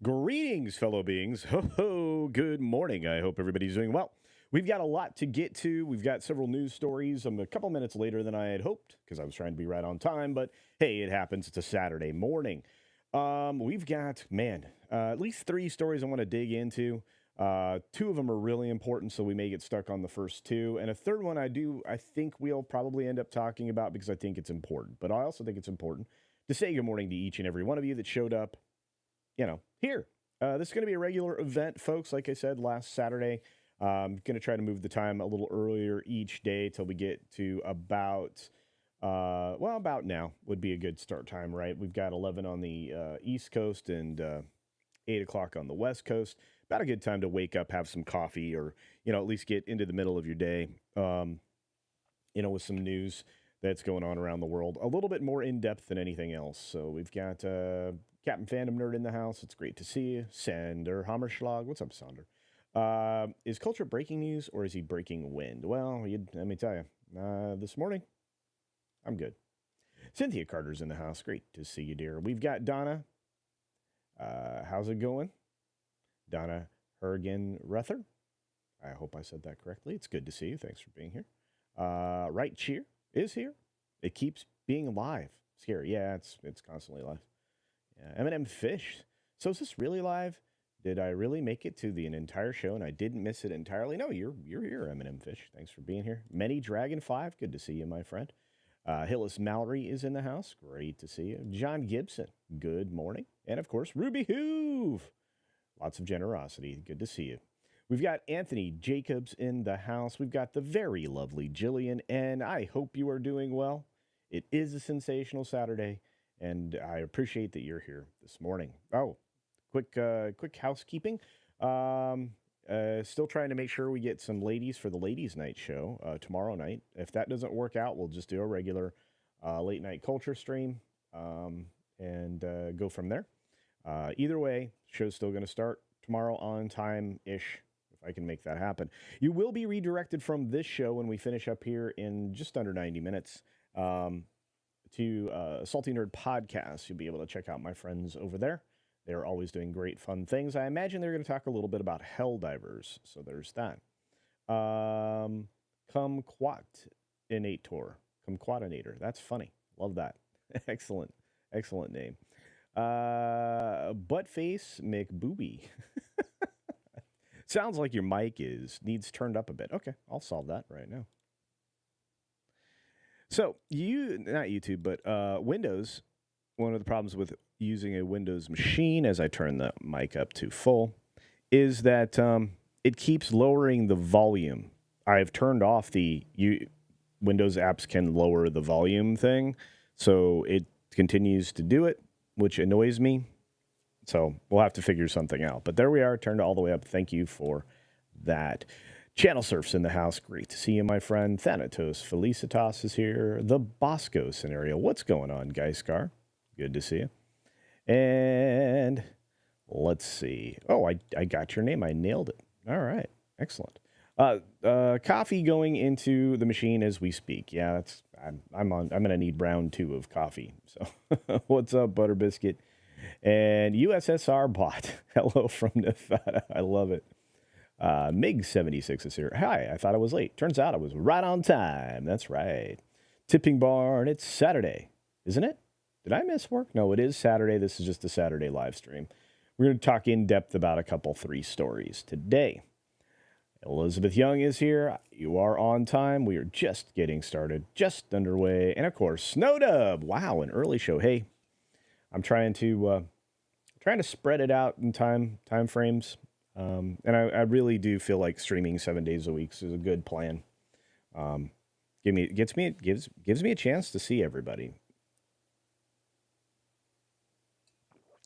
Greetings, fellow beings. Ho, ho, good morning. I hope everybody's doing well. We've got a lot to get to. We've got several news stories. I'm a couple minutes later than I had hoped because I was trying to be right on time, but hey, it happens. It's a Saturday morning. We've got, at least three stories I want to dig into. Two of them are really important, so we may get stuck on the first two. And a third one I think we'll probably end up talking about because I think it's important. But I also think it's important to say good morning to each and every one of you that showed up here. This is going to be a regular event, folks. Like I said, last Saturday, I'm going to try to move the time a little earlier each day till we get to about now would be a good start time, right? We've got 11 on the East Coast and 8 o'clock on the West Coast. About a good time to wake up, have some coffee, or, at least get into the middle of your day, with some news that's going on around the world. A little bit more in-depth than anything else. So we've got Captain Fandom Nerd in the house. It's great to see you. Sander Hammerschlag. What's up, Sander? Is Culture breaking news or is he breaking wind? Well, let me tell you, this morning, I'm good. Cynthia Carter's in the house. Great to see you, dear. We've got Donna. How's it going? Donna Hergen-Rether. I hope I said that correctly. It's good to see you. Thanks for being here. Right Cheer is here. It keeps being live. Scary. Yeah, it's constantly live. Yeah, Eminem Fish. So is this really live? Did I really make it to the entire show and I didn't miss it entirely? No, you're here, Eminem Fish. Thanks for being here. Many Dragon 5. Good to see you, my friend. Hillis Mallory is in the house. Great to see you. John Gibson. Good morning. And of course, Ruby Hoove. Lots of generosity. Good to see you. We've got Anthony Jacobs in the house. We've got the very lovely Jillian, and I hope you are doing well. It is a sensational Saturday, and I appreciate that you're here this morning. Oh, quick housekeeping. Still trying to make sure we get some ladies for the Ladies' Night show tomorrow night. If that doesn't work out, we'll just do a regular late night culture stream and go from there. Either way, show's still going to start tomorrow on time-ish. I can make that happen. You will be redirected from this show when we finish up here in just under 90 minutes to Salty Nerd Podcast. You'll be able to check out my friends over there. They're always doing great, fun things. I imagine they're going to talk a little bit about Helldivers, so there's that. Kumquatinator. Kumquatinator. That's funny. Love that. Excellent name. Buttface McBooby. Sounds like your mic needs turned up a bit. Okay, I'll solve that right now. So, not YouTube, but Windows, one of the problems with using a Windows machine, as I turn the mic up to full, is that it keeps lowering the volume. I've turned off the Windows apps can lower the volume thing, so it continues to do it, which annoys me. So we'll have to figure something out. But there we are, turned all the way up. Thank you for that. Channel Surf's in the house. Great to see you, my friend. Thanatos Felicitas is here. The Bosco scenario. What's going on, Geiscar? Good to see you. And let's see. Oh, I got your name. I nailed it. All right. Excellent. Coffee going into the machine as we speak. Yeah, I'm gonna need round 2 of coffee. So what's up, Butter Biscuit? And USSR bot. Hello from Nevada. I love it. MiG76 is here. Hi, I thought I was late. Turns out I was right on time. That's right. Tipping Barn, it's Saturday, isn't it? Did I miss work? No, it is Saturday. This is just a Saturday live stream. We're going to talk in depth about a couple 3 stories today. Elizabeth Young is here. You are on time. We are just getting started, just underway. And of course, Snowdub. Wow, an early show. Hey, I'm trying to spread it out in time frames, and I really do feel like streaming 7 days a week is a good plan. Gives me a chance to see everybody.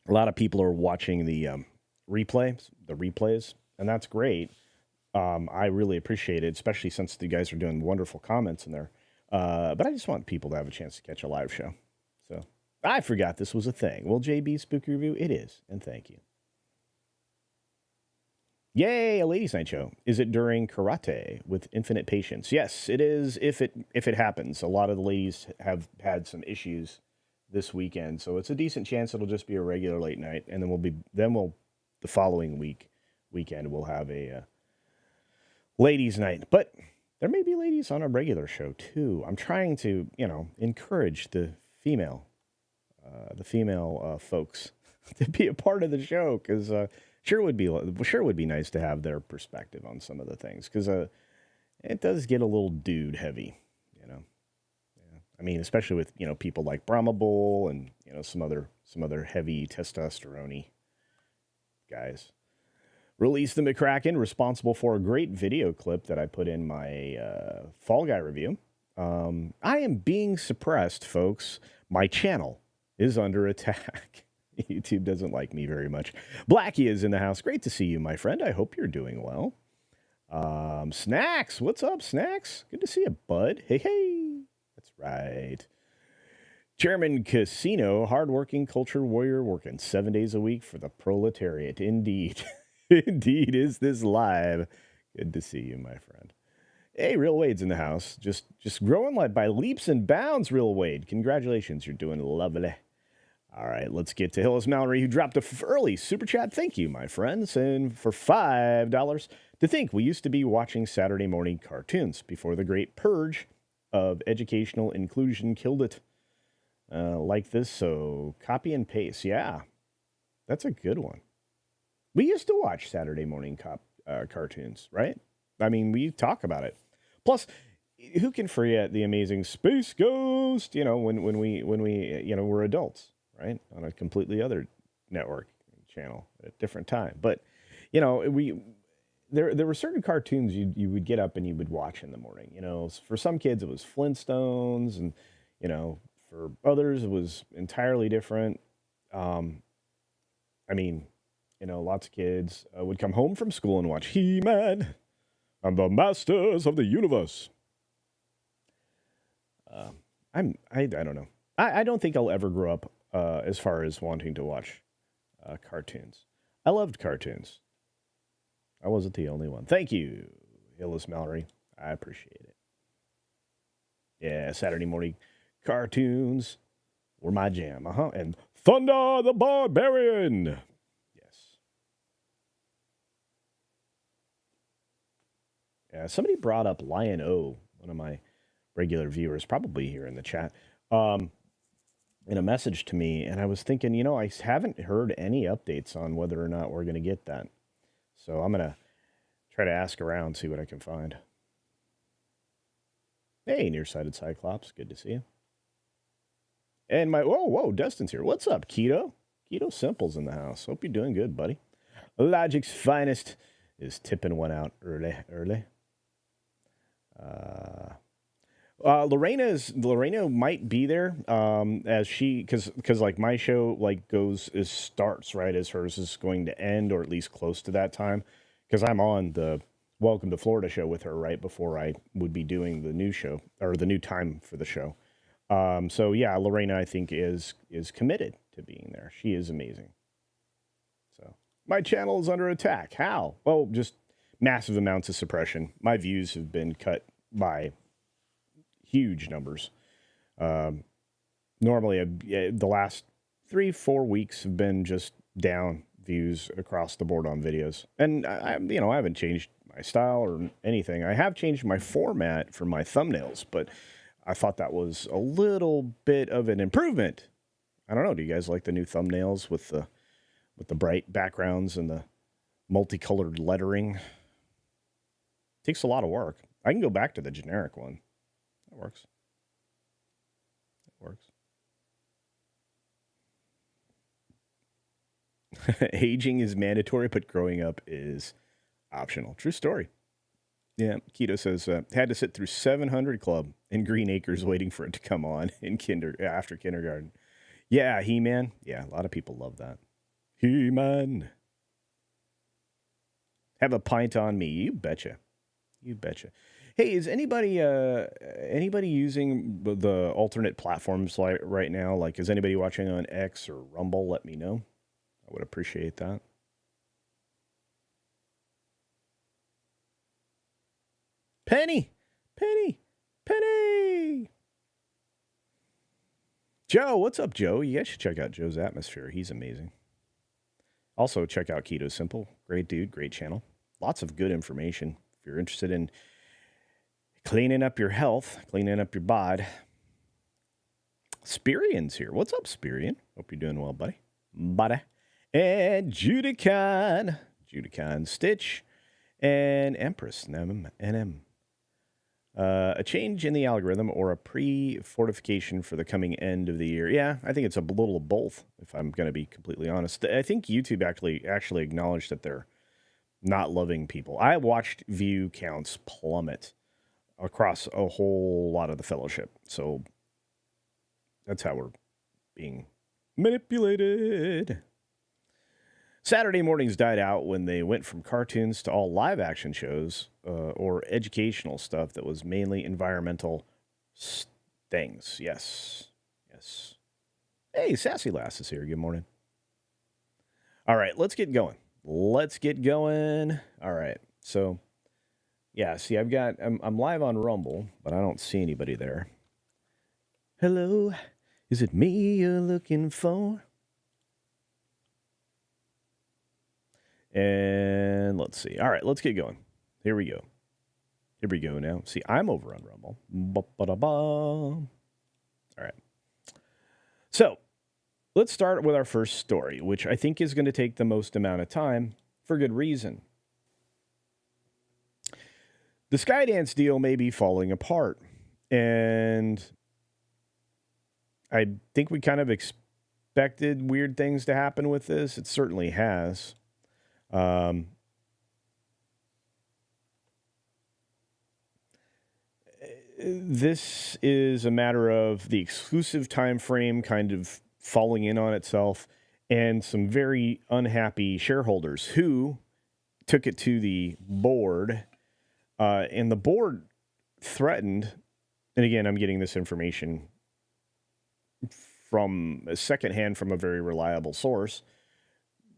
A lot of people are watching the replays, and that's great. I really appreciate it, especially since you guys are doing wonderful comments in there. But I just want people to have a chance to catch a live show. So I forgot this was a thing. Well, JB Spooky Review, it is, and thank you. Yay, a ladies' night show. Is it during karate with infinite patience? Yes, it is. If it happens, a lot of the ladies have had some issues this weekend, so it's a decent chance it'll just be a regular late night, and then we'll the following weekend we'll have a ladies' night. But there may be ladies on a regular show too. I'm trying to, encourage the female folks to be a part of the show because sure would be nice to have their perspective on some of the things because it does get a little dude heavy, Yeah. I mean, especially with people like Brahma Bull and some other heavy testosterone guys. Release the McCracken, responsible for a great video clip that I put in my Fall Guy review. I am being suppressed, folks. My channel is under attack. YouTube doesn't like me very much. Blackie is in the house. Great to see you, my friend. I hope you're doing well. Snacks, what's up, Snacks? Good to see you, bud. Hey. That's right. Chairman Casino, hardworking culture warrior, working 7 days a week for the proletariat. Indeed. Indeed, is this live? Good to see you, my friend. Hey, Real Wade's in the house. Just growing like by leaps and bounds, Real Wade. Congratulations, you're doing lovely. All right, let's get to Hillis Mallory, who dropped a early super chat. Thank you, my friends. And for $5, to think we used to be watching Saturday morning cartoons before the great purge of educational inclusion killed it. Like this, so copy and paste. Yeah, that's a good one. We used to watch Saturday morning cartoons, right? I mean, we talk about it. Plus, who can forget the amazing Space Ghost? When we were adults, right? On a completely other network channel at a different time. But there were certain cartoons you would get up and you would watch in the morning. For some kids it was Flintstones, and for others it was entirely different. Lots of kids would come home from school and watch He-Man and the Masters of the Universe. I don't know. I don't think I'll ever grow up as far as wanting to watch cartoons. I loved cartoons. I wasn't the only one. Thank you, Hillis Mallory. I appreciate it. Yeah, Saturday morning cartoons were my jam. And Thunder the Barbarian. Yes. Yeah, somebody brought up Lion O, one of my regular viewers, probably here in the chat, in a message to me. And I was thinking, I haven't heard any updates on whether or not we're going to get that. So I'm going to try to ask around, see what I can find. Hey, Nearsighted Cyclops. Good to see you. And whoa, Dustin's here. What's up, Keto? Keto Simple's in the house. Hope you're doing good, buddy. Logic's finest is tipping one out early. Lorena might be there as she because like my show starts right as hers is going to end, or at least close to that time, because I'm on the Welcome to Florida show with her right before I would be doing the new show or the new time for the show. So yeah, Lorena I think is committed to being there. She is amazing. So my channel is under attack. How? Well, just massive amounts of suppression. My views have been cut by huge numbers. Normally, the last 3-4 weeks have been just down views across the board on videos, and I haven't changed my style or anything. I have changed my format for my thumbnails, but I thought that was a little bit of an improvement. I don't know. Do you guys like the new thumbnails with the bright backgrounds and the multicolored lettering? It takes a lot of work. I can go back to the generic one. That works. Aging is mandatory, but growing up is optional. True story. Yeah, Keto says, had to sit through 700 Club in Green Acres waiting for it to come on in after kindergarten. Yeah, He-Man. Yeah, a lot of people love that. He-Man. Have a pint on me. You betcha. Hey, is anybody using the alternate platforms right now? Like, is anybody watching on X or Rumble? Let me know. I would appreciate that. Penny. Joe, what's up, Joe? You guys should check out Joe's Atmosphere. He's amazing. Also, check out Keto Simple. Great dude, great channel. Lots of good information. If you're interested in cleaning up your health, cleaning up your bod. Spirian's here. What's up, Spirian? Hope you're doing well, buddy. And Judicon, Stitch, and Empress, NM. A change in the algorithm or a pre-fortification for the coming end of the year. Yeah, I think it's a little of both, if I'm going to be completely honest. I think YouTube actually acknowledged that they're not loving people. I watched view counts plummet across a whole lot of the fellowship. So that's how we're being manipulated. Saturday mornings died out when they went from cartoons to all live action shows or educational stuff that was mainly environmental things. Yes. Hey, Sassy Lass is here. Good morning. All right, let's get going. All right. So, yeah, see, I'm live on Rumble, but I don't see anybody there. Hello, is it me you're looking for? And let's see. All right, let's get going. Here we go now. See, I'm over on Rumble. All right. So, let's start with our first story, which I think is going to take the most amount of time for good reason. The Skydance deal may be falling apart, and I think we kind of expected weird things to happen with this. It certainly has. This is a matter of the exclusive time frame kind of falling in on itself and some very unhappy shareholders who took it to the board, and the board threatened, and again, I'm getting this information from a secondhand from a very reliable source.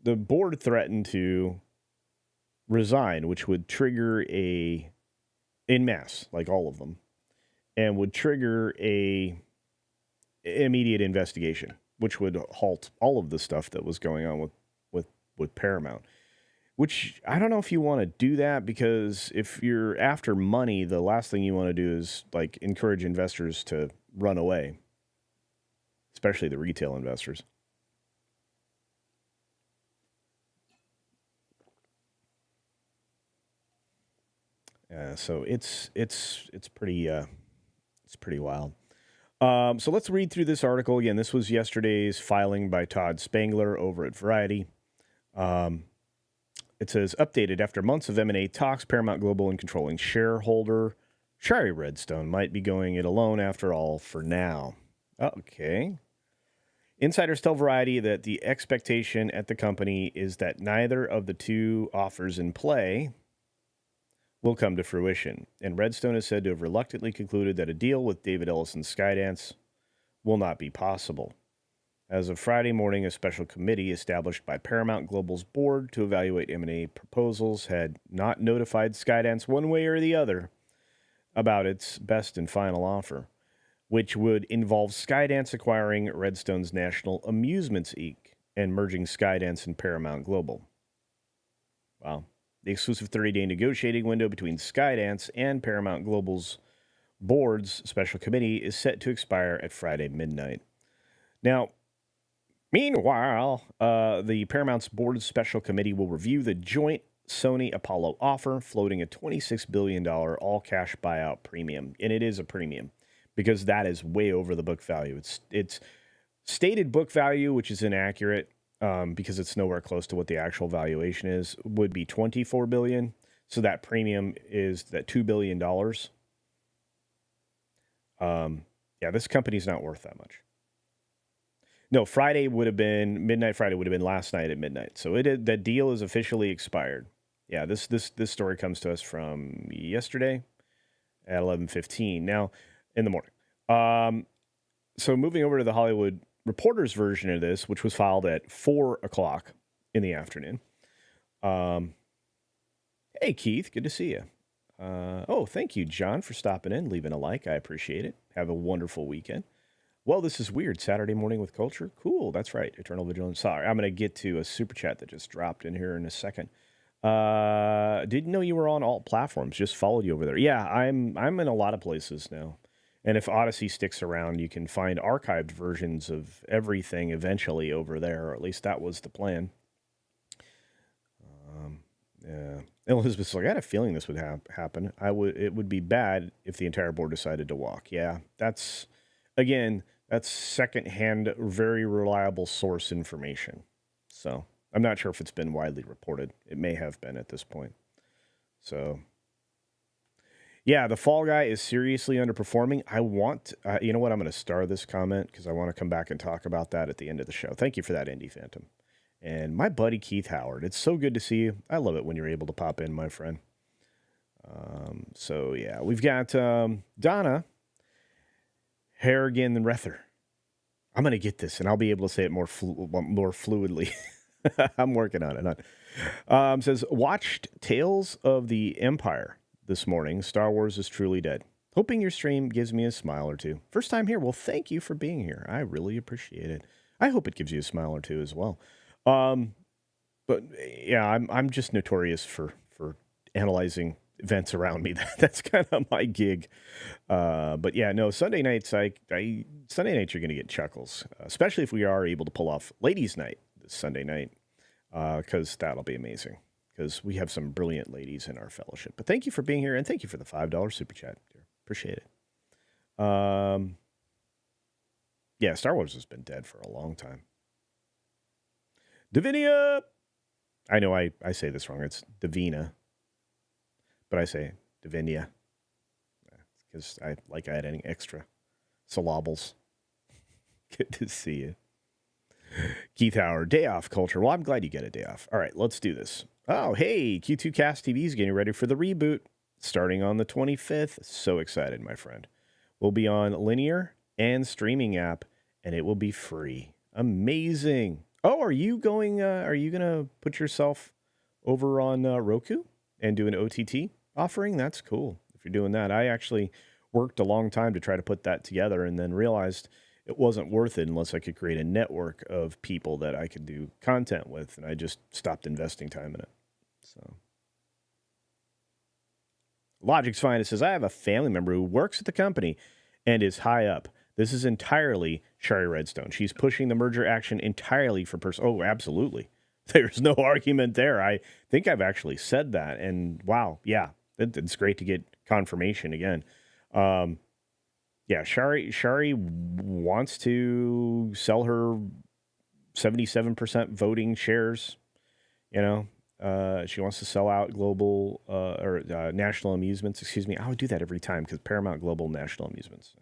The board threatened to resign, which would trigger en masse, like all of them, and would trigger a immediate investigation, which would halt all of the stuff that was going on with Paramount. Which I don't know if you want to do that, because if you're after money, the last thing you want to do is like encourage investors to run away, especially the retail investors. So it's pretty wild. So let's read through this article again. This was yesterday's filing by Todd Spangler over at Variety. It says, updated after months of M&A talks, Paramount Global and controlling shareholder Shari Redstone might be going it alone after all for now. Okay. Insiders tell Variety that the expectation at the company is that neither of the two offers in play will come to fruition, and Redstone is said to have reluctantly concluded that a deal with David Ellison's Skydance will not be possible. As of Friday morning, a special committee established by Paramount Global's board to evaluate M&A proposals had not notified Skydance one way or the other about its best and final offer, which would involve Skydance acquiring Redstone's National Amusements Inc. and merging Skydance and Paramount Global. Wow. The exclusive 30-day negotiating window between Skydance and Paramount Global's board's special committee is set to expire at Friday midnight. Now, meanwhile, the Paramount's board's special committee will review the joint Sony Apollo offer, floating a $26 billion all-cash buyout premium. And it is a premium because that is way over the book value. It's stated book value, which is inaccurate, because it's nowhere close to what the actual valuation is, would be $24 billion. So that premium is that $2 billion. Yeah, this company's not worth that much. No, midnight Friday would have been last night at midnight. So that deal is officially expired. Yeah, this story comes to us from yesterday at 11:15. Now, in the morning. So moving over to the Hollywood Reporter's version of this, which was filed at 4:00 in the afternoon. Hey, Keith, good to see you. Thank you, John, for stopping in, leaving a like. I appreciate it. Have a wonderful weekend. Well, this is weird. Saturday morning with culture. Cool. That's right. Eternal Vigilance. Sorry, I'm going to get to a super chat that just dropped in here in a second. Didn't know you were on all platforms. Just followed you over there. Yeah, I'm in a lot of places now. And if Odyssey sticks around, you can find archived versions of everything eventually over there, or at least that was the plan. Yeah. Elizabeth's like, I had a feeling this would happen. It would be bad if the entire board decided to walk. Yeah, that's secondhand, very reliable source information. So I'm not sure if it's been widely reported. It may have been at this point. So yeah, the Fall Guy is seriously underperforming. I want, you know what? I'm going to star this comment because I want to come back and talk about that at the end of the show. Thank you for that, Indie Phantom. And my buddy Keith Howard. It's so good to see you. I love it when you're able to pop in, my friend. So yeah, we've got Donna Harrigan Rether. I'm going to get this, and I'll be able to say it more fluidly. I'm working on it. Says, watched Tales of the Empire this morning. Star Wars is truly dead. Hoping your stream gives me a smile or two. First time here. Well, thank you for being here. I really appreciate it. I hope it gives you a smile or two as well. But yeah, I'm just notorious for analyzing events around me. That's kind of my gig. But yeah, no, Sunday nights, Sunday nights you're going to get chuckles, especially if we are able to pull off ladies' night this Sunday night, because that'll be amazing. Because we have some brilliant ladies in our fellowship. But thank you for being here, and thank you for the $5 super chat. Appreciate it. Yeah, Star Wars has been dead for a long time. Davinia! I know I say this wrong. It's Davina. But I say Davinia. Because I like adding extra syllables. Good to see you. Keith Howard, day off culture. Well, I'm glad you get a day off. All right, let's do this. Oh, hey, Q2Cast TV is getting ready for the reboot starting on the 25th. So excited, my friend. We'll be on linear and streaming app, and it will be free. Amazing. Oh, are you going to put yourself over on Roku and do an OTT offering? That's cool if you're doing that. I actually worked a long time to try to put that together and then realized it wasn't worth it unless I could create a network of people that I could do content with, and I just stopped investing time in it. So Logic's fine. It says, I have a family member who works at the company and is high up. This is entirely Shari Redstone. She's pushing the merger action entirely for Oh, absolutely. There's no argument there. I think I've actually said that. And wow, yeah, it's great to get confirmation again. Yeah, Shari wants to sell her 77% voting shares. You know, she wants to sell out Global or National Amusements. Excuse me. I would do that every time because Paramount Global National Amusements.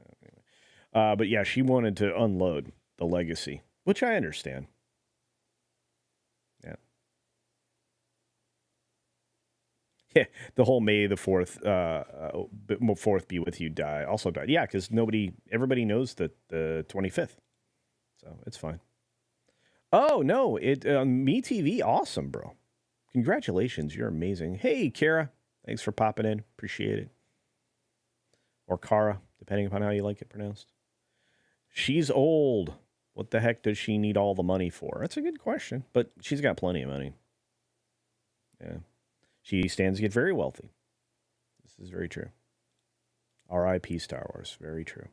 But yeah, she wanted to unload the legacy, which I understand. Yeah. Yeah, the whole May the 4th, 4th be with you also died. Yeah, because everybody knows that the 25th. So it's fine. Oh, no, Me TV, awesome, bro. Congratulations, you're amazing. Hey, Kara, thanks for popping in. Appreciate it. Or Kara, depending upon how you like it pronounced. She's old. What the heck does she need all the money for? That's a good question, but she's got plenty of money. Yeah. She stands to get very wealthy. This is very true. R.I.P. Star Wars. Very true.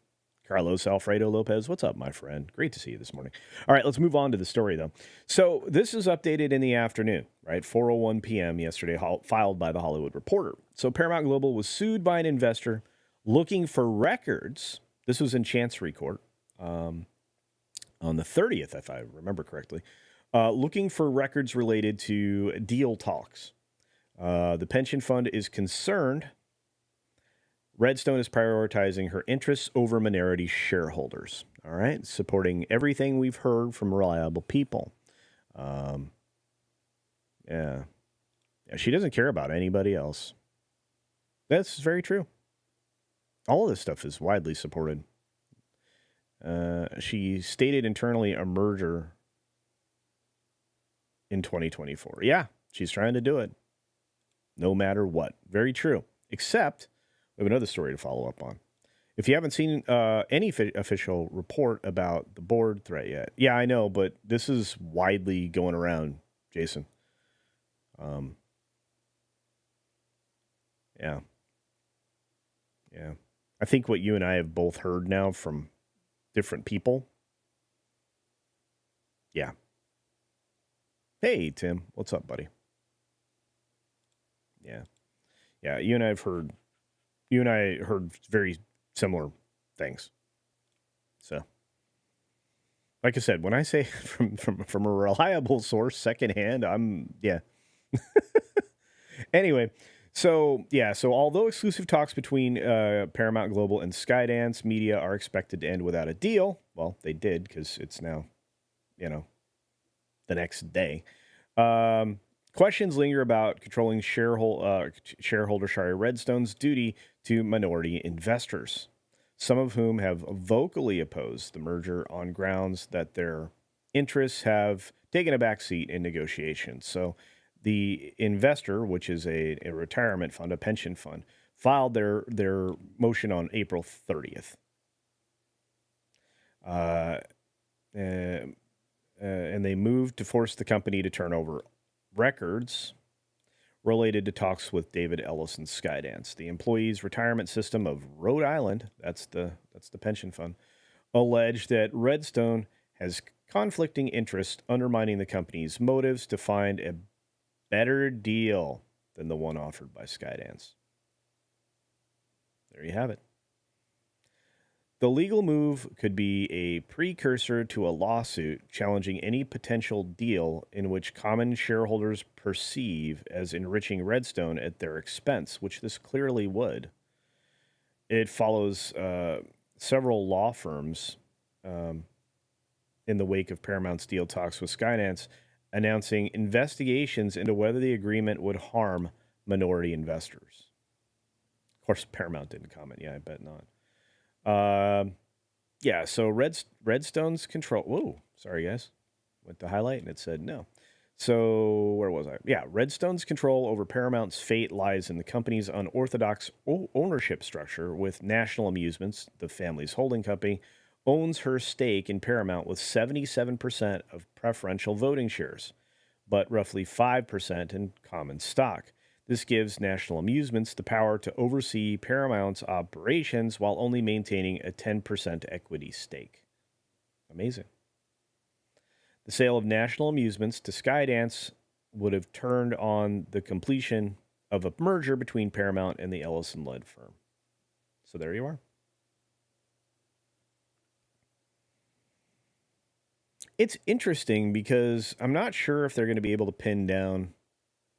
Carlos Alfredo Lopez, what's up, my friend? Great to see you this morning. All right, let's move on to the story, though. So this is updated in the afternoon, right? 4:01 p.m. yesterday, filed by The Hollywood Reporter. So Paramount Global was sued by an investor looking for records. This was in Chancery Court on the 30th, if I remember correctly, looking for records related to deal talks. The pension fund is concerned Redstone is prioritizing her interests over minority shareholders. All right, supporting everything we've heard from reliable people. Yeah, she doesn't care about anybody else. That's very true. All of this stuff is widely supported. She stated internally a merger in 2024. Yeah, she's trying to do it. No matter what. Very true. Except we have another story to follow up on. If you haven't seen any official report about the board threat yet, yeah, I know, but this is widely going around, Jason. Um, yeah, yeah. I think what you and I have both heard now from different people. Yeah. Hey, Tim, what's up, buddy? Yeah, yeah. You and I heard very similar things. So, like I said, when I say from a reliable source, secondhand, yeah. Anyway, so yeah, so although exclusive talks between Paramount Global and Skydance Media are expected to end without a deal, well, they did because it's now, you know, the next day. Questions linger about controlling shareholder Redstone's duty to minority investors, some of whom have vocally opposed the merger on grounds that their interests have taken a backseat in negotiations. So the investor, which is a retirement fund, a pension fund, filed their motion on April 30th. And they moved to force the company to turn over records related to talks with David Ellis and Skydance. The Employees Retirement System of Rhode Island, that's the pension fund, alleged that Redstone has conflicting interests, undermining the company's motives to find a better deal than the one offered by Skydance. There you have it. The legal move could be a precursor to a lawsuit challenging any potential deal in which common shareholders perceive as enriching Redstone at their expense, which this clearly would. It follows several law firms in the wake of Paramount's deal talks with Skydance announcing investigations into whether the agreement would harm minority investors. Of course, Paramount didn't comment. Yeah, I bet not. Yeah, so Redstone's control. Whoa, sorry guys. Went to highlight and it said no. So where was I? Yeah, Redstone's control over Paramount's fate lies in the company's unorthodox ownership structure, with National Amusements, the family's holding company, owns her stake in Paramount with 77% of preferential voting shares, but roughly 5% in common stock. This gives National Amusements the power to oversee Paramount's operations while only maintaining a 10% equity stake. Amazing. The sale of National Amusements to Skydance would have turned on the completion of a merger between Paramount and the Ellison-led firm. So there you are. It's interesting because I'm not sure if they're going to be able to pin down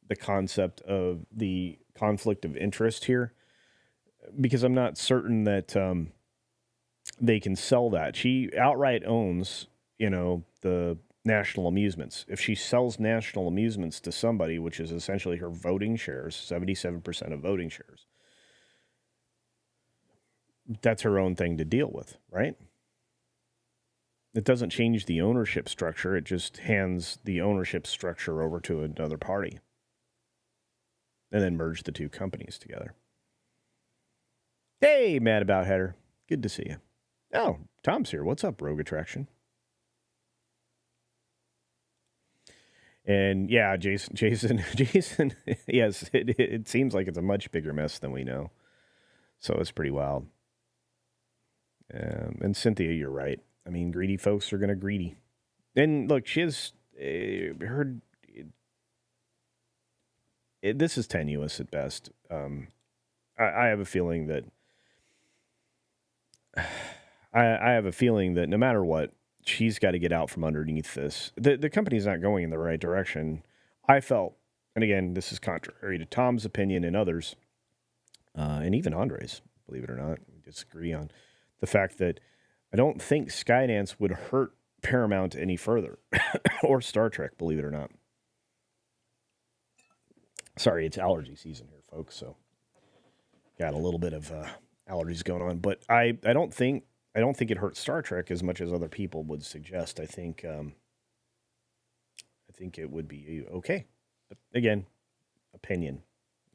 the concept of the conflict of interest here, because I'm not certain that they can sell that. She outright owns, the National Amusements. If she sells National Amusements to somebody, which is essentially her voting shares, 77% of voting shares, that's her own thing to deal with, right? It doesn't change the ownership structure. It just hands the ownership structure over to another party and then merge the two companies together. Hey, Mad About Header. Good to see you. Oh, Tom's here. What's up, Rogue Attraction? And yeah, Jason, yes, it seems like it's a much bigger mess than we know. So it's pretty wild. And Cynthia, you're right. I mean, greedy folks are going to greedy. And look, she has heard. This is tenuous at best. I have a feeling that I have a feeling that no matter what, she's got to get out from underneath this. The company's not going in the right direction. I felt, and again, this is contrary to Tom's opinion and others, and even Andre's, believe it or not, we disagree on the fact that I don't think Skydance would hurt Paramount any further, or Star Trek, believe it or not. Sorry, it's allergy season here, folks, so got a little bit of allergies going on. But I don't think it hurts Star Trek as much as other people would suggest. I think it would be okay. But again, opinion.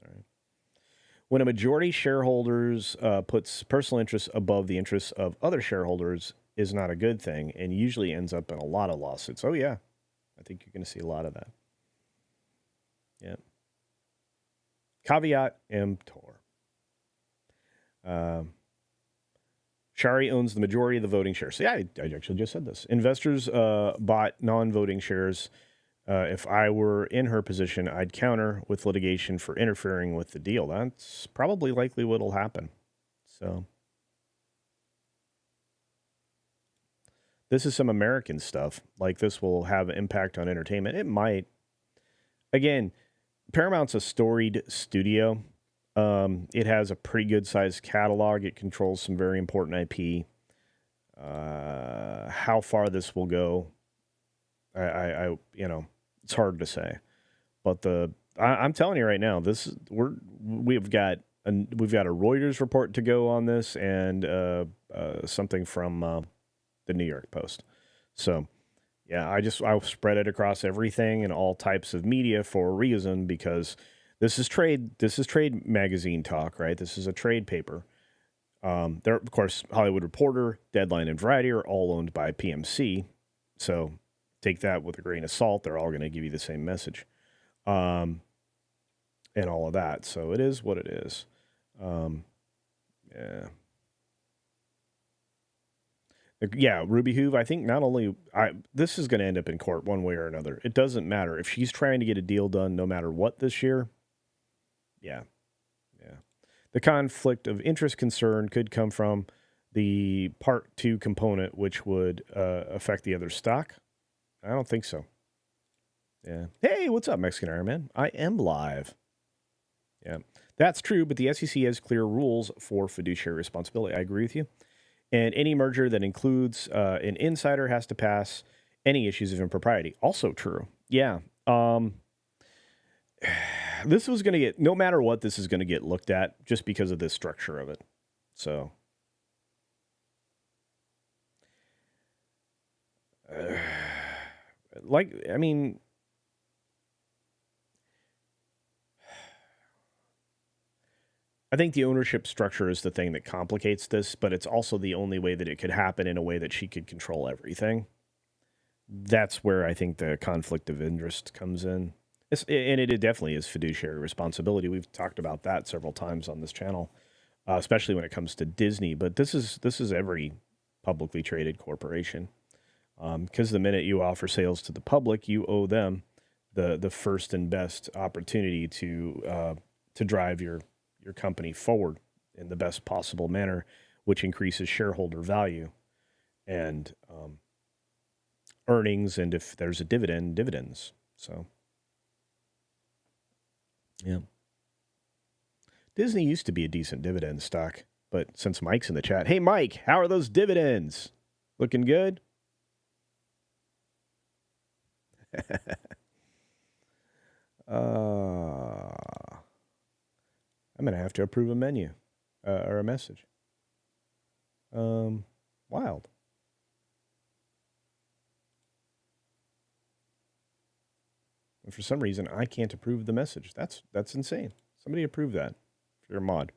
All right. when a majority shareholders puts personal interests above the interests of other shareholders is not a good thing, and usually ends up in a lot of lawsuits. Oh yeah, I think you're going to see a lot of that. Yeah. Caveat emptor. Shari owns the majority of the voting shares. So yeah, I actually just said this. Investors bought non-voting shares. If I were in her position, I'd counter with litigation for interfering with the deal. That's probably likely what'll happen. So this is some American stuff. Like, this will have an impact on entertainment. It might. Again, Paramount's a storied studio. It has a pretty good sized catalog. It controls some very important IP. How far this will go, I it's hard to say. But I'm telling you right now, we've got a Reuters report to go on this, and something from the New York Post. So yeah, I'll spread it across everything and all types of media for a reason, because this is trade magazine talk, right? This is a trade paper. There, of course, Hollywood Reporter, Deadline, and Variety are all owned by PMC. So take that with a grain of salt. They're all going to give you the same message. And all of that. So it is what it is. Yeah. Yeah, Ruby Hoove, I think this is going to end up in court one way or another. It doesn't matter. If she's trying to get a deal done no matter what this year, yeah. The conflict of interest concern could come from the Part 2 component, which would affect the other stock. I don't think so. Yeah. Hey, what's up, Mexican Iron Man? I am live. Yeah, that's true, but the SEC has clear rules for fiduciary responsibility. I agree with you. And any merger that includes an insider has to pass any issues of impropriety. Also true. Yeah. This was going to get, no matter what, this is going to get looked at just because of the structure of it. So. I think the ownership structure is the thing that complicates this, but it's also the only way that it could happen in a way that she could control everything. That's where I think the conflict of interest comes in. And it definitely is fiduciary responsibility. We've talked about that several times on this channel, especially when it comes to Disney. But this is every publicly traded corporation. Because the minute you offer sales to the public, you owe them the first and best opportunity to drive your company forward in the best possible manner, which increases shareholder value and earnings, and if there's a dividends. So, yeah. Disney used to be a decent dividend stock, but since Mike's in the chat, hey, Mike, how are those dividends? Looking good? I'm going to have to approve a menu or a message. Wild. And for some reason, I can't approve the message. That's insane. Somebody approve that if you're a mod.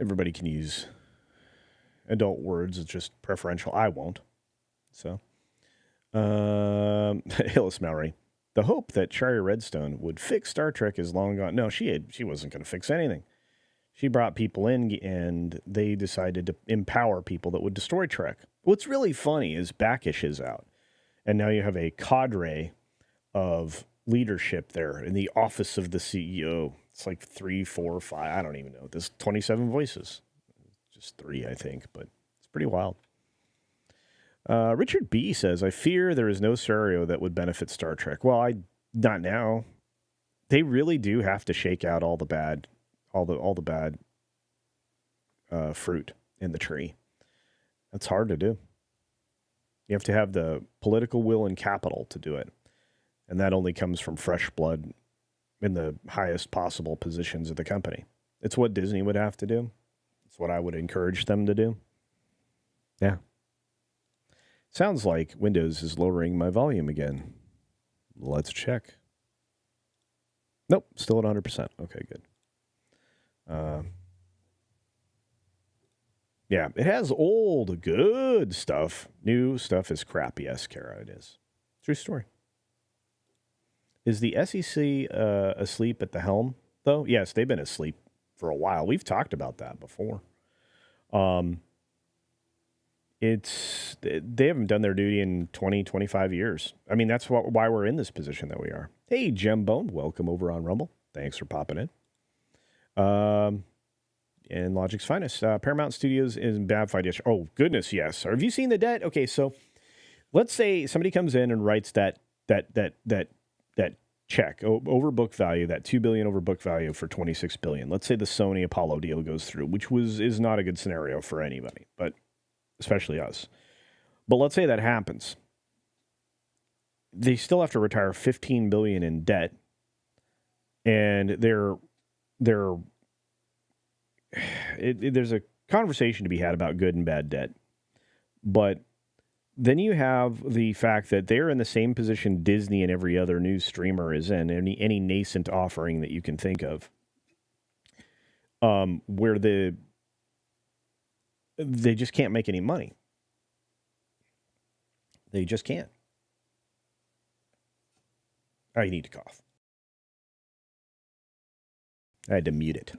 Everybody can use adult words. It's just preferential. I won't. So, Hillis Mallory. The hope that Shari Redstone would fix Star Trek is long gone. No, she wasn't going to fix anything. She brought people in, and they decided to empower people that would destroy Trek. What's really funny is Backish is out, and now you have a cadre of leadership there in the office of the CEO. It's like 3, 4, 5. I don't even know. There's 27 voices. Just 3, I think, but it's pretty wild. Richard B. says, I fear there is no scenario that would benefit Star Trek. Well, not now. They really do have to shake out all the bad fruit in the tree. That's hard to do. You have to have the political will and capital to do it. And that only comes from fresh blood in the highest possible positions of the company. It's what Disney would have to do. It's what I would encourage them to do. Yeah. Sounds like Windows is lowering my volume again. Let's check. Nope, still at 100%. Okay, good. Uh, yeah, it has old, good stuff. New stuff is crap. Yes, Kara, it is. True story. Is the SEC asleep at the helm, though? Yes, they've been asleep for a while. We've talked about that before. They haven't done their duty in 20, 25 years. I mean, that's why we're in this position that we are. Hey, Jembone, welcome over on Rumble. Thanks for popping in. And Logic's finest. Paramount Studios is in bad fight. Oh, goodness, yes. Have you seen the debt? Okay, so let's say somebody comes in and writes that check over book value, that $2 billion over book value for $26 billion. Let's say the Sony Apollo deal goes through, which is not a good scenario for anybody, but especially us. But let's say that happens. They still have to retire $15 billion in debt, and there's a conversation to be had about good and bad debt. But then you have the fact that they're in the same position Disney and every other news streamer is in, any nascent offering that you can think of, where they just can't make any money. They just can't. Oh, you need to cough. I had to mute it.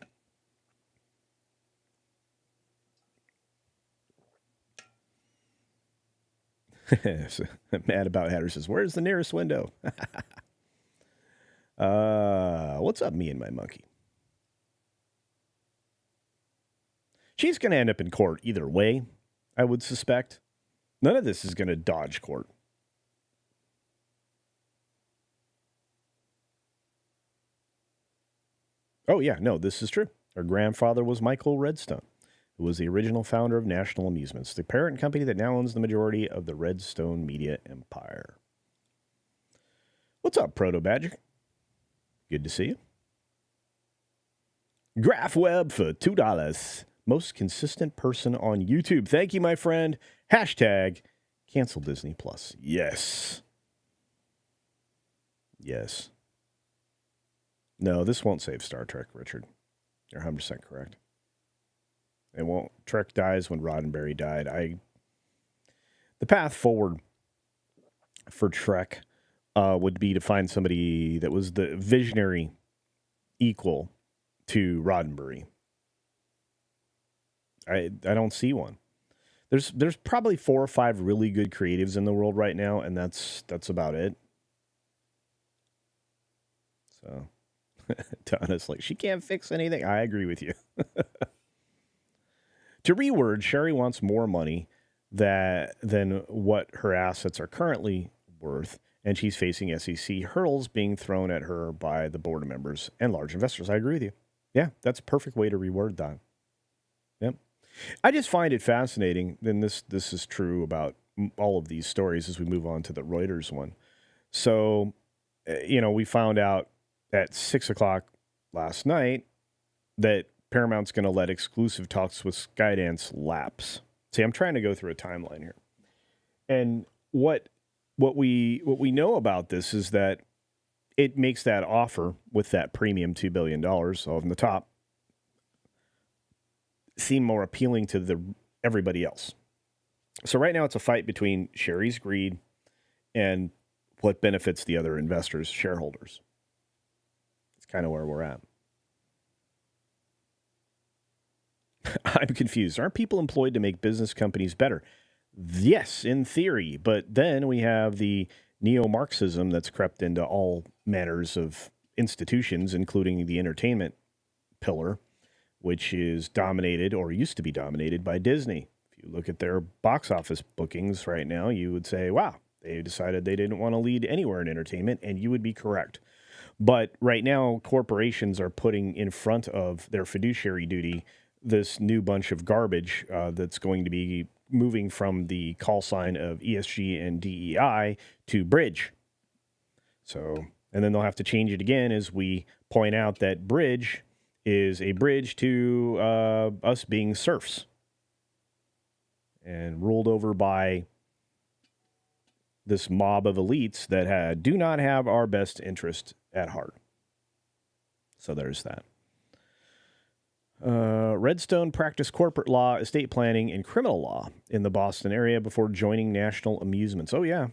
Mad about Hatter says, where's the nearest window? What's up, me and my monkey? She's going to end up in court either way, I would suspect. None of this is going to dodge court. Oh, yeah, no, this is true. Her grandfather was Michael Redstone, who was the original founder of National Amusements, the parent company that now owns the majority of the Redstone media empire. What's up, Proto Badger? Good to see you. GraphWeb for $2. Most consistent person on YouTube. Thank you, my friend. Hashtag cancel Disney Plus. Yes. Yes. No, this won't save Star Trek, Richard. You're 100% correct. It won't. Trek dies when Roddenberry died. The path forward for Trek would be to find somebody that was the visionary equal to Roddenberry. I don't see one. There's probably 4 or 5 really good creatives in the world right now, and that's about it. So, Donna's like, she can't fix anything. I agree with you. To reword, Sherry wants more money than what her assets are currently worth, and she's facing SEC hurdles being thrown at her by the board members and large investors. I agree with you. Yeah, that's a perfect way to reword that. Yep. I just find it fascinating, and this is true about all of these stories as we move on to the Reuters one. So, we found out at 6 o'clock last night that Paramount's going to let exclusive talks with Skydance lapse. See, I'm trying to go through a timeline here. And what we know about this is that it makes that offer with that premium $2 billion on the top seem more appealing to everybody else. So right now it's a fight between Sherry's greed and what benefits the other investors, shareholders. It's kind of where we're at. I'm confused. Aren't people employed to make business companies better? Yes, in theory. But then we have the neo-Marxism that's crept into all manners of institutions, including the entertainment pillar, which is dominated or used to be dominated by Disney. If you look at their box office bookings right now, you would say, wow, they decided they didn't want to lead anywhere in entertainment, and you would be correct. But right now, corporations are putting in front of their fiduciary duty this new bunch of garbage that's going to be moving from the call sign of ESG and DEI to bridge. So, and then they'll have to change it again as we point out that bridge is a bridge to us being serfs and ruled over by this mob of elites that do not have our best interest at heart. So there's that. Redstone practiced corporate law, estate planning, and criminal law in the Boston area before joining National Amusements. Oh, yeah.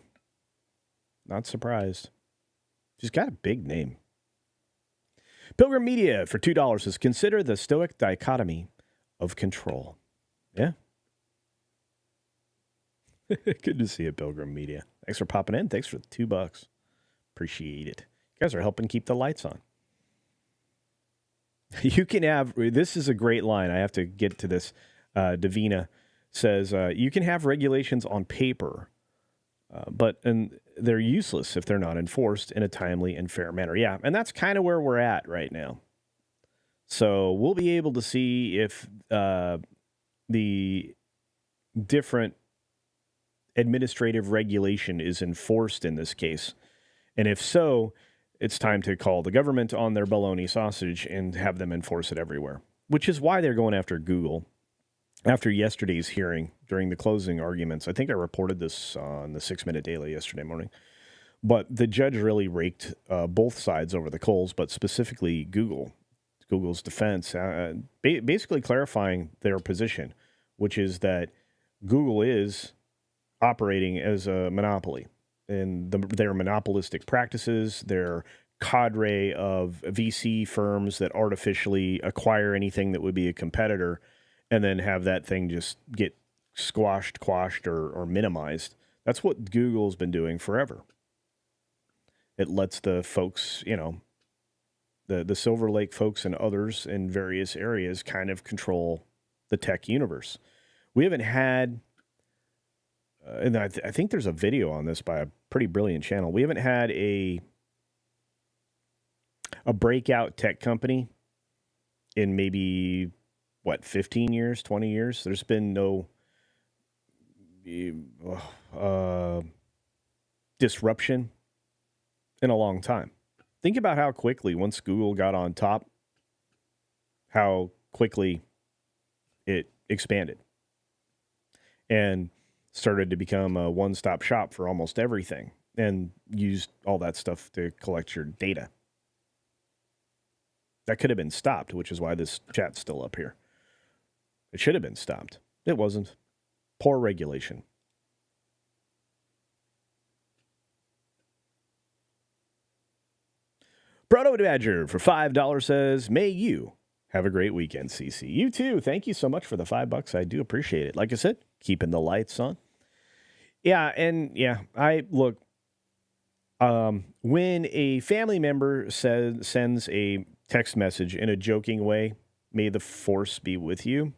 Not surprised. She's got a big name. Pilgrim Media for $2 says, consider the stoic dichotomy of control. Yeah. Good to see you, Pilgrim Media. Thanks for popping in. Thanks for the $2. Appreciate it. You guys are helping keep the lights on. You can have, this is a great line. I have to get to this. Davina says, you can have regulations on paper, but they're useless if they're not enforced in a timely and fair manner. Yeah, and that's kind of where we're at right now. So we'll be able to see if the different administrative regulation is enforced in this case. And if so, it's time to call the government on their baloney sausage and have them enforce it everywhere, which is why they're going after Google. After yesterday's hearing, during the closing arguments, I think I reported this on the 6 Minute Daily yesterday morning, but the judge really raked both sides over the coals, but specifically Google's defense, basically clarifying their position, which is that Google is operating as a monopoly. And their monopolistic practices, their cadre of VC firms that artificially acquire anything that would be a competitor and then have that thing just get squashed, quashed, or minimized. That's what Google's been doing forever. It lets the folks, the Silver Lake folks and others in various areas kind of control the tech universe. We haven't had... and I think there's a video on this by a pretty brilliant channel. We haven't had a breakout tech company in maybe, 15 years, 20 years? There's been no disruption in a long time. Think about how quickly, once Google got on top, how quickly it expanded. And started to become a one-stop shop for almost everything and used all that stuff to collect your data. That could have been stopped, which is why this chat's still up here. It should have been stopped. It wasn't. Poor regulation. Proto Badger for $5 says, may you have a great weekend, CC. You too. Thank you so much for the $5. I do appreciate it. Like I said, keeping the lights on. Yeah, and I look. When a family member sends a text message in a joking way, "May the force be with you,"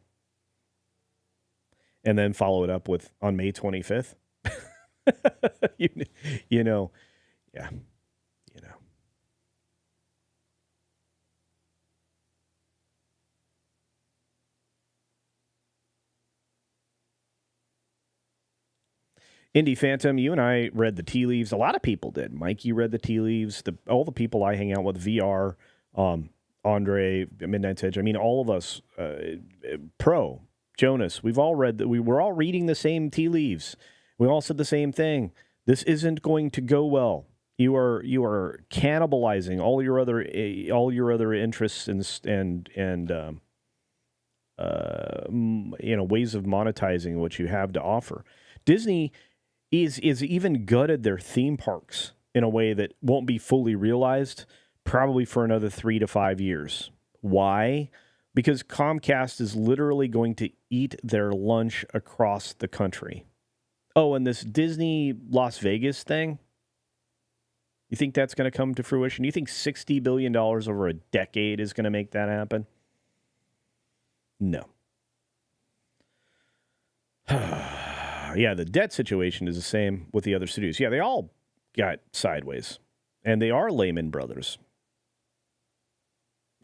and then follow it up with on May 25th, you know. Indie Phantom, you and I read the tea leaves. A lot of people did. Mike, you read the tea leaves. All the people I hang out with, VR, Andre, Midnight Edge. I mean, all of us, Pro, Jonas, we've all read that. We were all reading the same tea leaves. We all said the same thing. This isn't going to go well. You are cannibalizing all your other interests and ways of monetizing what you have to offer. Disney is even gutted their theme parks in a way that won't be fully realized probably for another 3 to 5 years. Why? Because Comcast is literally going to eat their lunch across the country. Oh, and this Disney Las Vegas thing, you think that's going to come to fruition? You think $60 billion over a decade is going to make that happen? No. Yeah, the debt situation is the same with the other studios. Yeah, they all got sideways, and they are Lehman Brothers.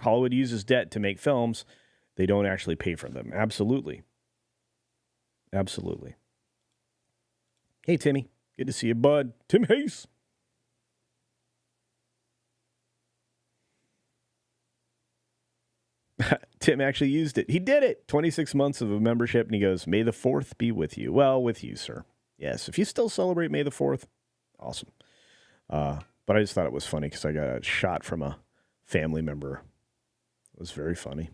Hollywood uses debt to make films. They don't actually pay for them. Absolutely. Absolutely. Hey, Timmy. Good to see you, bud. Tim Hayes. Tim actually used it. He did it. 26 months of a membership, and he goes, May the 4th be with you. Well, with you, sir. Yes, if you still celebrate May the 4th, awesome. But I just thought it was funny because I got a shot from a family member. It was very funny.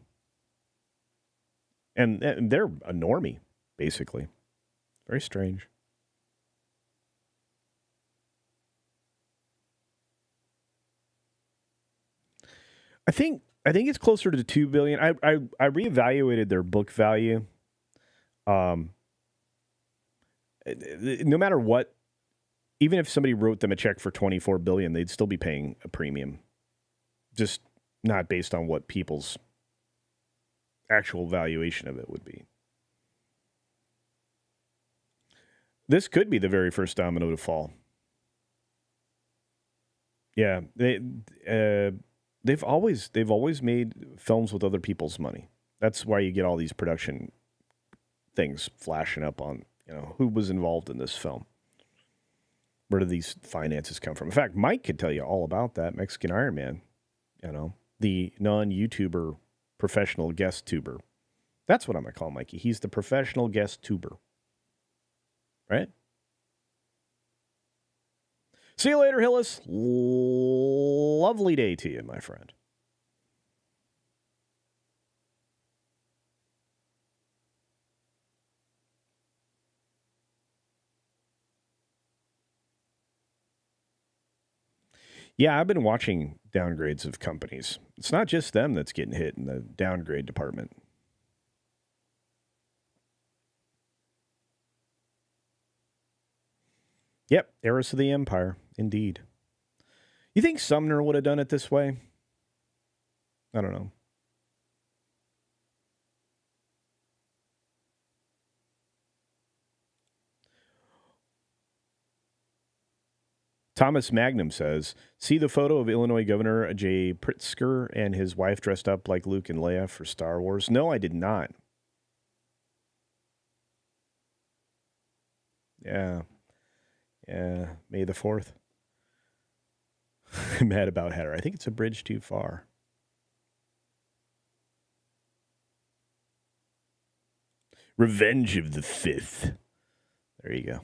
And they're a normie, basically. Very strange. I think it's closer to 2 billion. I reevaluated their book value. Um, no matter what, even if somebody wrote them a check for 24 billion, they'd still be paying a premium. Just not based on what people's actual valuation of it would be. This could be the very first domino to fall. Yeah, they've always made films with other people's money. That's why you get all these production things flashing up on, who was involved in this film. Where do these finances come from? In fact, Mike could tell you all about that. Mexican Iron Man, the non-YouTuber professional guest tuber. That's what I'm going to call Mikey. He's the professional guest tuber. Right? See you later, Hillis. Lovely day to you, my friend. Yeah, I've been watching downgrades of companies. It's not just them that's getting hit in the downgrade department. Yep, heiress of the empire, indeed. You think Sumner would have done it this way? I don't know. Thomas Magnum says, see the photo of Illinois Governor Jay Pritzker and his wife dressed up like Luke and Leia for Star Wars? No, I did not. Yeah. Yeah. May the 4th. I'm mad about Header. I think it's a bridge too far. Revenge of the 5th. There you go.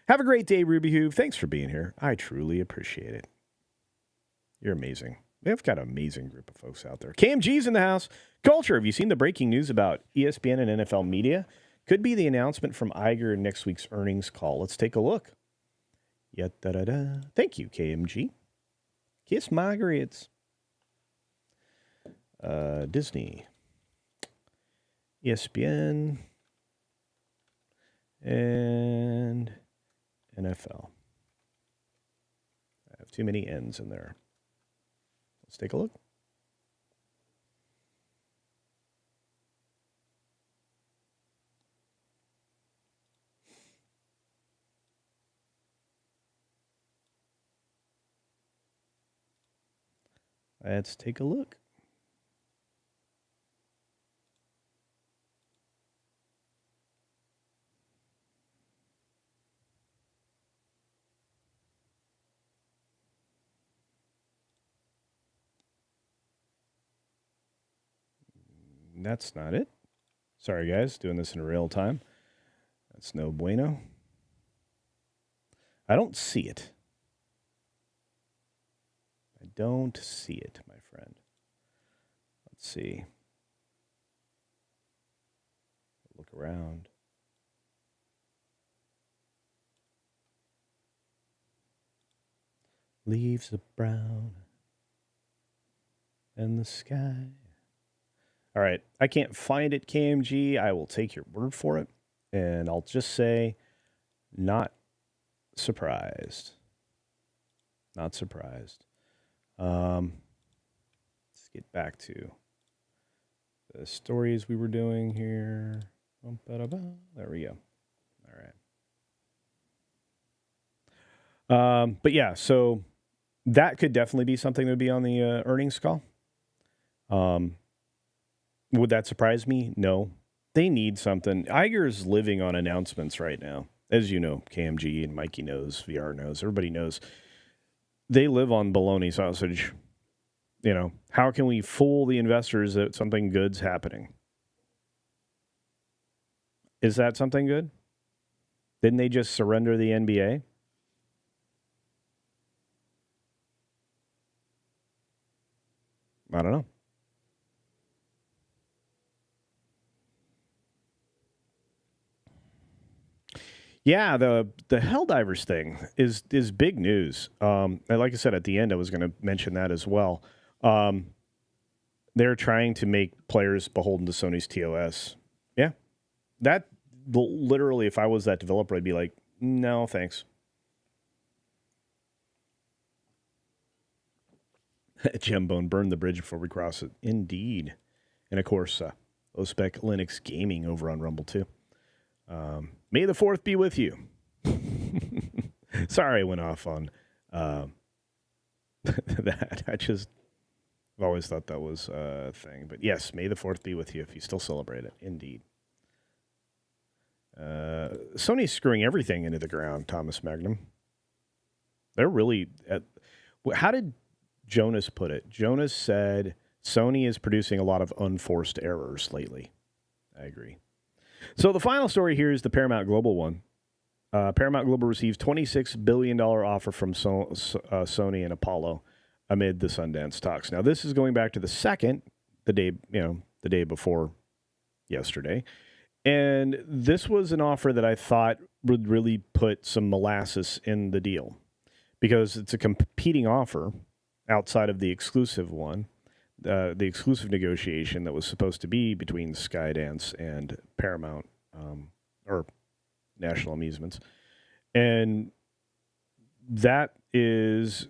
Have a great day, Ruby Hoo. Thanks for being here. I truly appreciate it. You're amazing. They've got an amazing group of folks out there. KMG's in the house. Culture, have you seen the breaking news about ESPN and NFL media? Could be the announcement from Iger in next week's earnings call. Let's take a look. Da-da-da. Thank you, KMG. Kiss my grits. Disney, ESPN, and NFL. I have too many N's in there. Let's take a look. Let's take a look. That's not it. Sorry, guys, doing this in real time. That's no bueno. I don't see it. I don't see it, my friend. Let's see. Look around. Leaves are brown and the sky. All right. I can't find it, KMG. I will take your word for it. And I'll just say, not surprised. Not surprised. Let's get back to the stories we were doing here. There we go. All right. But yeah, so that could definitely be something that would be on the earnings call. Would that surprise me? No. They need something. Iger's living on announcements right now. As you know, KMG and Mikey knows, VR knows, everybody knows. They live on bologna sausage. How can we fool the investors that something good's happening? Is that something good? Didn't they just surrender the NBA? I don't know. Yeah, the Helldivers thing is big news. And like I said at the end, I was going to mention that as well. Um, they're trying to make players beholden to Sony's TOS. Yeah, that literally, if I was that developer, I'd be like, no, thanks. Gembone, burn the bridge before we cross it. Indeed. And of course, OSPEC Linux Gaming over on Rumble too. May the 4th be with you. Sorry I went off on that. I've always thought that was a thing. But yes, may the 4th be with you if you still celebrate it. Indeed. Sony's screwing everything into the ground, Thomas Magnum. They're really... how did Jonas put it? Jonas said Sony is producing a lot of unforced errors lately. I agree. So the final story here is the Paramount Global one. Paramount Global receives $26 billion offer from Sony and Apollo amid the Sundance talks. Now, this is going back to the day before yesterday. And this was an offer that I thought would really put some molasses in the deal because it's a competing offer outside of the exclusive one, the exclusive negotiation that was supposed to be between Skydance and Paramount or National Amusements. And that is,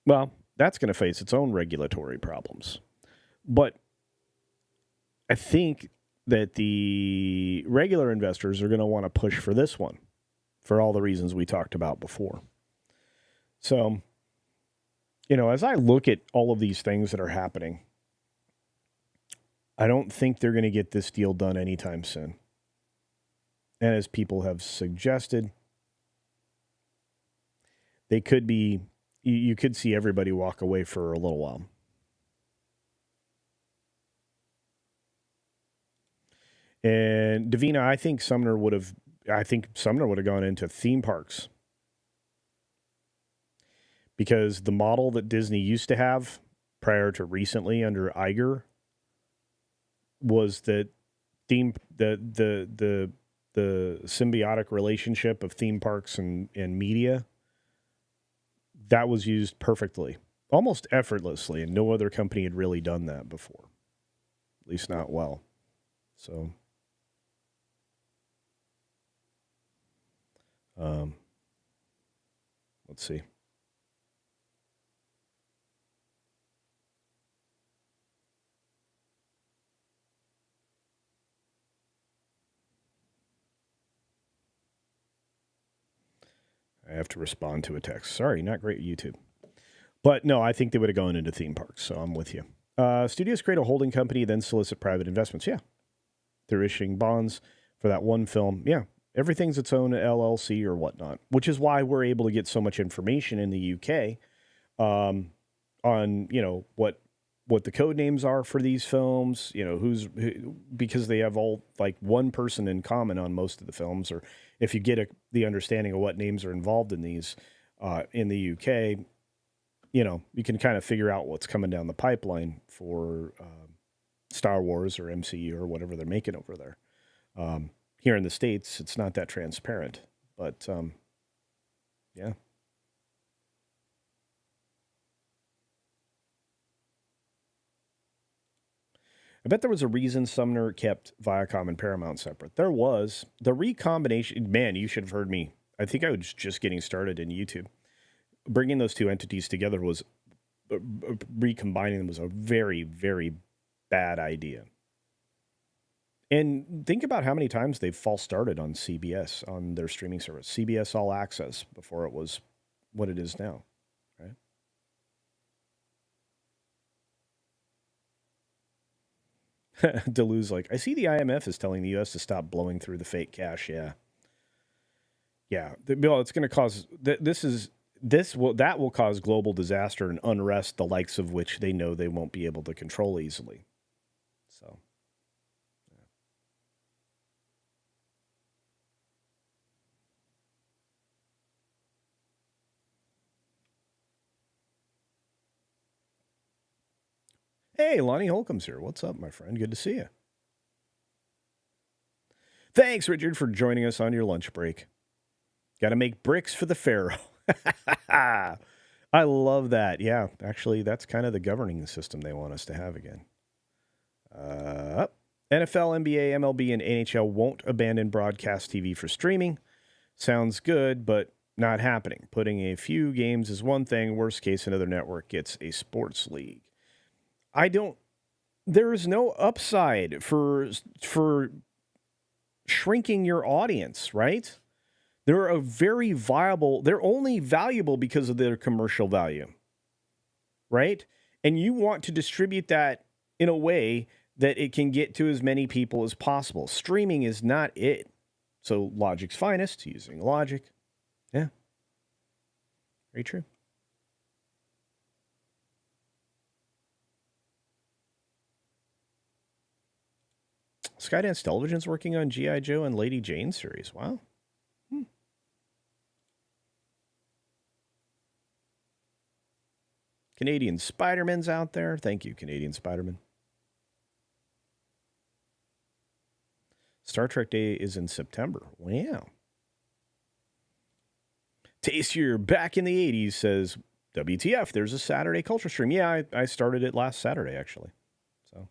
well, that's going to face its own regulatory problems. But I think that the regular investors are going to want to push for this one for all the reasons we talked about before. So, as I look at all of these things that are happening, I don't think they're going to get this deal done anytime soon. And as people have suggested, they could be, you could see everybody walk away for a little while. And Davina, I think Sumner would have gone into theme parks. Because the model that Disney used to have prior to recently under Iger was that the symbiotic relationship of theme parks and media that was used perfectly, almost effortlessly, and no other company had really done that before, at least not well. So, let's see. I have to respond to a text. Sorry, not great YouTube. But no, I think they would have gone into theme parks, so I'm with you. Studios create a holding company, then solicit private investments. Yeah. They're issuing bonds for that one film. Yeah. Everything's its own LLC or whatnot, which is why we're able to get so much information in the UK on, what the code names are for these films, because they have all like one person in common on most of the films, or if you get the understanding of what names are involved in these in the UK, you can kind of figure out what's coming down the pipeline for Star Wars or MCU or whatever they're making over there. Here in the States, it's not that transparent, but yeah. I bet there was a reason Sumner kept Viacom and Paramount separate. There was. The recombination, man, you should have heard me. I think I was just getting started in YouTube. Bringing those two entities together was, recombining them was a very, very bad idea. And think about how many times they've false started on CBS, on their streaming service, CBS All Access, before it was what it is now, right? Delu's like, I see the IMF is telling the U.S. to stop blowing through the fake cash. Yeah. Yeah. Well, it's going to cause, that will cause global disaster and unrest, the likes of which they know they won't be able to control easily. So. Hey, Lonnie Holcomb's here. What's up, my friend? Good to see you. Thanks, Richard, for joining us on your lunch break. Got to make bricks for the Pharaoh. I love that. Yeah, actually, that's kind of the governing system they want us to have again. NFL, NBA, MLB, and NHL won't abandon broadcast TV for streaming. Sounds good, but not happening. Putting a few games is one thing. Worst case, another network gets a sports league. There is no upside for shrinking your audience, right? They're they're only valuable because of their commercial value, right? And you want to distribute that in a way that it can get to as many people as possible. Streaming is not it. So Logic's finest, using Logic. Yeah. Very true. Skydance Television's working on G.I. Joe and Lady Jane series. Wow. Canadian Spider-Man's out there. Thank you, Canadian Spider-Man. Star Trek Day is in September. Wow. Tastier back in the 80s says, WTF, there's a Saturday culture stream. Yeah, I started it last Saturday, actually. So,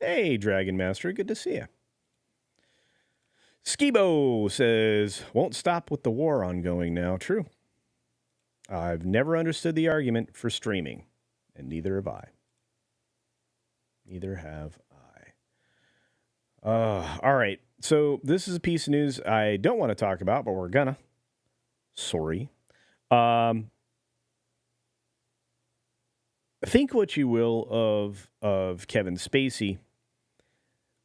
hey, Dragon Master, good to see you. Skibo says, won't stop with the war ongoing now. True. I've never understood the argument for streaming, and neither have I. Neither have I. All right. So this is a piece of news I don't want to talk about, but we're gonna. Sorry. Think what you will of Kevin Spacey,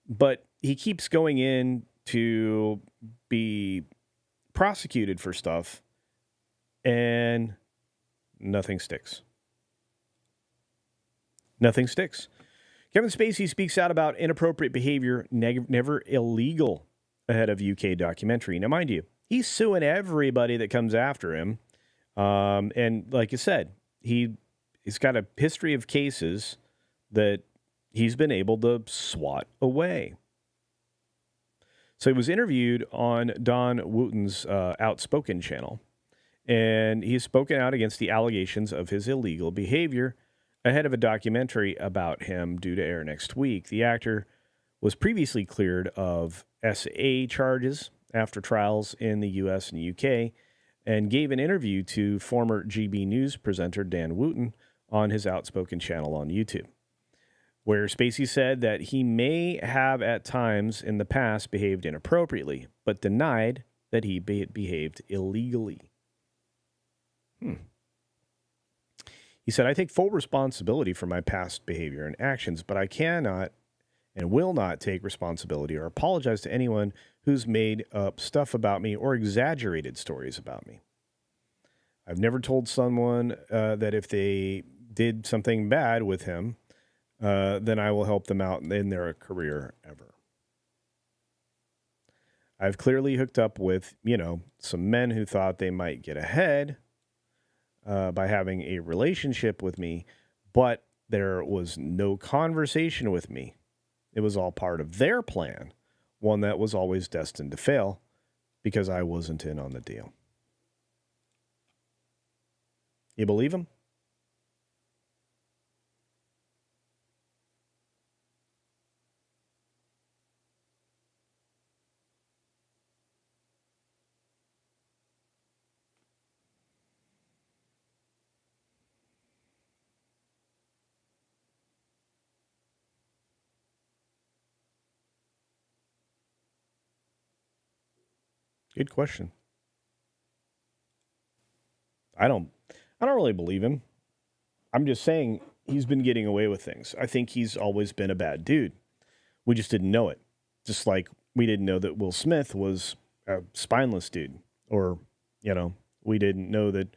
but he keeps going in to be prosecuted for stuff, and nothing sticks. Nothing sticks. Kevin Spacey speaks out about inappropriate behavior, never illegal, ahead of UK documentary. Now, mind you, he's suing everybody that comes after him. And like you said, he's got a history of cases that he's been able to swat away. So he was interviewed on Don Wooten's Outspoken channel, and he's spoken out against the allegations of his illegal behavior ahead of a documentary about him due to air next week. The actor was previously cleared of SA charges after trials in the U.S. and UK, and gave an interview to former GB News presenter Dan Wooten on his Outspoken channel on YouTube, where Spacey said that he may have at times in the past behaved inappropriately, but denied that he behaved illegally. He said, I take full responsibility for my past behavior and actions, but I cannot and will not take responsibility or apologize to anyone who's made up stuff about me or exaggerated stories about me. I've never told someone that if they did something bad with him, then I will help them out in their career ever. I've clearly hooked up with, some men who thought they might get ahead by having a relationship with me, but there was no conversation with me. It was all part of their plan, one that was always destined to fail because I wasn't in on the deal. You believe him? Good question. I don't really believe him. I'm just saying he's been getting away with things. I think he's always been a bad dude. We just didn't know it. Just like we didn't know that Will Smith was a spineless dude, or we didn't know that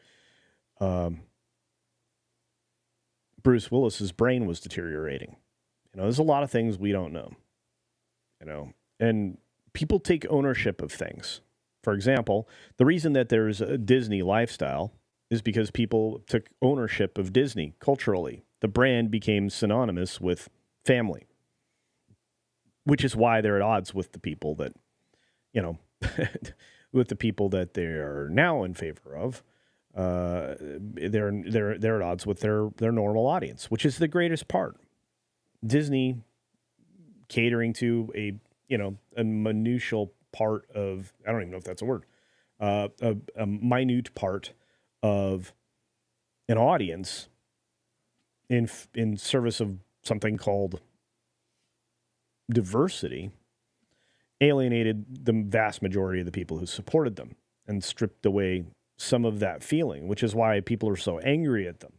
Bruce Willis's brain was deteriorating. There's a lot of things we don't know. And people take ownership of things. For example, the reason that there's a Disney lifestyle is because people took ownership of Disney culturally. The brand became synonymous with family. which is why they're at odds with the people that, you know, with the people that they are now in favor of. They're at odds with their normal audience, which is the greatest part. Disney catering to a minutial part of, I don't even know if that's a word, a minute part of an audience in service of something called diversity, alienated the vast majority of the people who supported them and stripped away some of that feeling, which is why people are so angry at them.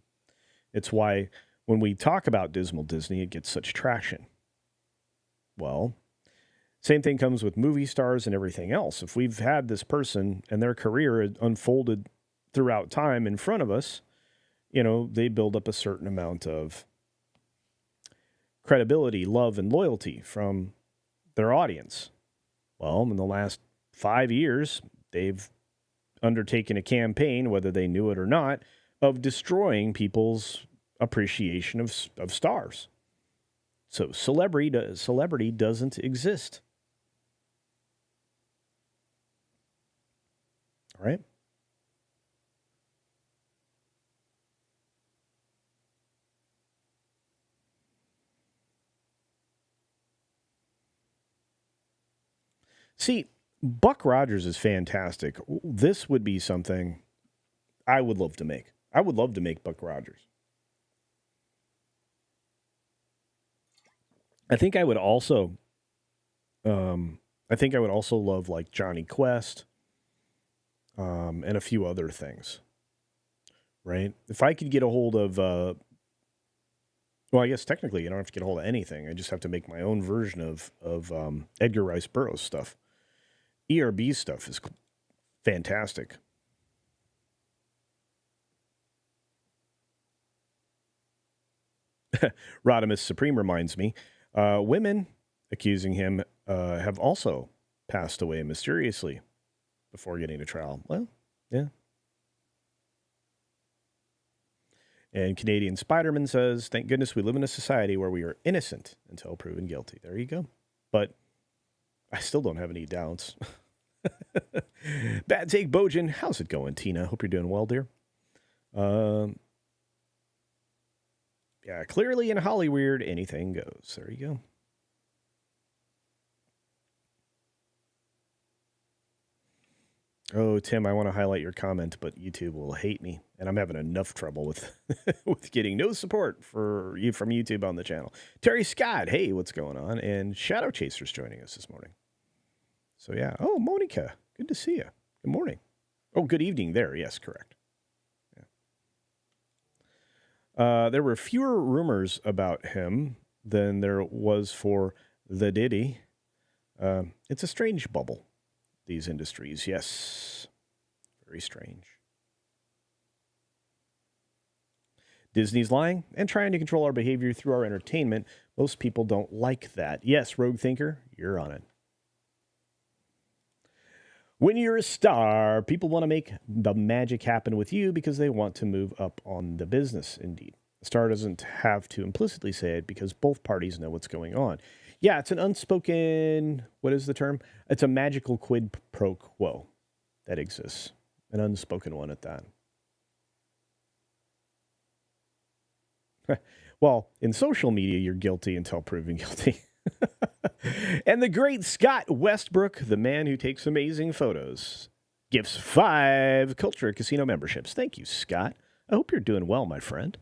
It's why when we talk about Dismal Disney, it gets such traction. Well, same thing comes with movie stars and everything else. If we've had this person and their career unfolded throughout time in front of us, they build up a certain amount of credibility, love, and loyalty from their audience. Well, in the last 5 years, they've undertaken a campaign, whether they knew it or not, of destroying people's appreciation of stars. So celebrity doesn't exist. All right? See, Buck Rogers is fantastic. This would be something I would love to make. I would love to make Buck Rogers. I think I would also love like Johnny Quest, and a few other things. Right? If I could get a hold of well, I guess technically you don't have to get a hold of anything. I just have to make my own version of Edgar Rice Burroughs stuff. ERB stuff is fantastic. Rodimus Supreme reminds me, women accusing him have also passed away mysteriously before getting to trial. Well, yeah. And Canadian Spider-Man says, thank goodness we live in a society where we are innocent until proven guilty. There you go. But I still don't have any doubts. Bad Take Bojan. How's it going, Tina? Hope you're doing well, dear. Yeah, clearly in Hollywood, anything goes. There you go. Oh, Tim, I want to highlight your comment, but YouTube will hate me, and I'm having enough trouble with with getting no support for you from YouTube on the channel. Terry Scott, hey, what's going on? And Shadow Chaser's joining us this morning. So yeah. Oh, Monica, good to see you. Good morning. Oh, good evening there. Yes, correct. Yeah. There were fewer rumors about him than there was for the Diddy. It's a strange bubble. These industries, yes. Very strange. Disney's lying and trying to control our behavior through our entertainment. Most people don't like that. Yes, Rogue Thinker, you're on it. When you're a star, people want to make the magic happen with you because they want to move up on the business, indeed. A star doesn't have to implicitly say it because both parties know what's going on. Yeah, it's an unspoken, what is the term? It's a magical quid pro quo that exists. An unspoken one at that. Well, in social media, you're guilty until proven guilty. And the great Scott Westbrook, the man who takes amazing photos, gifts 5 Culture Casino memberships. Thank you, Scott. I hope you're doing well, my friend.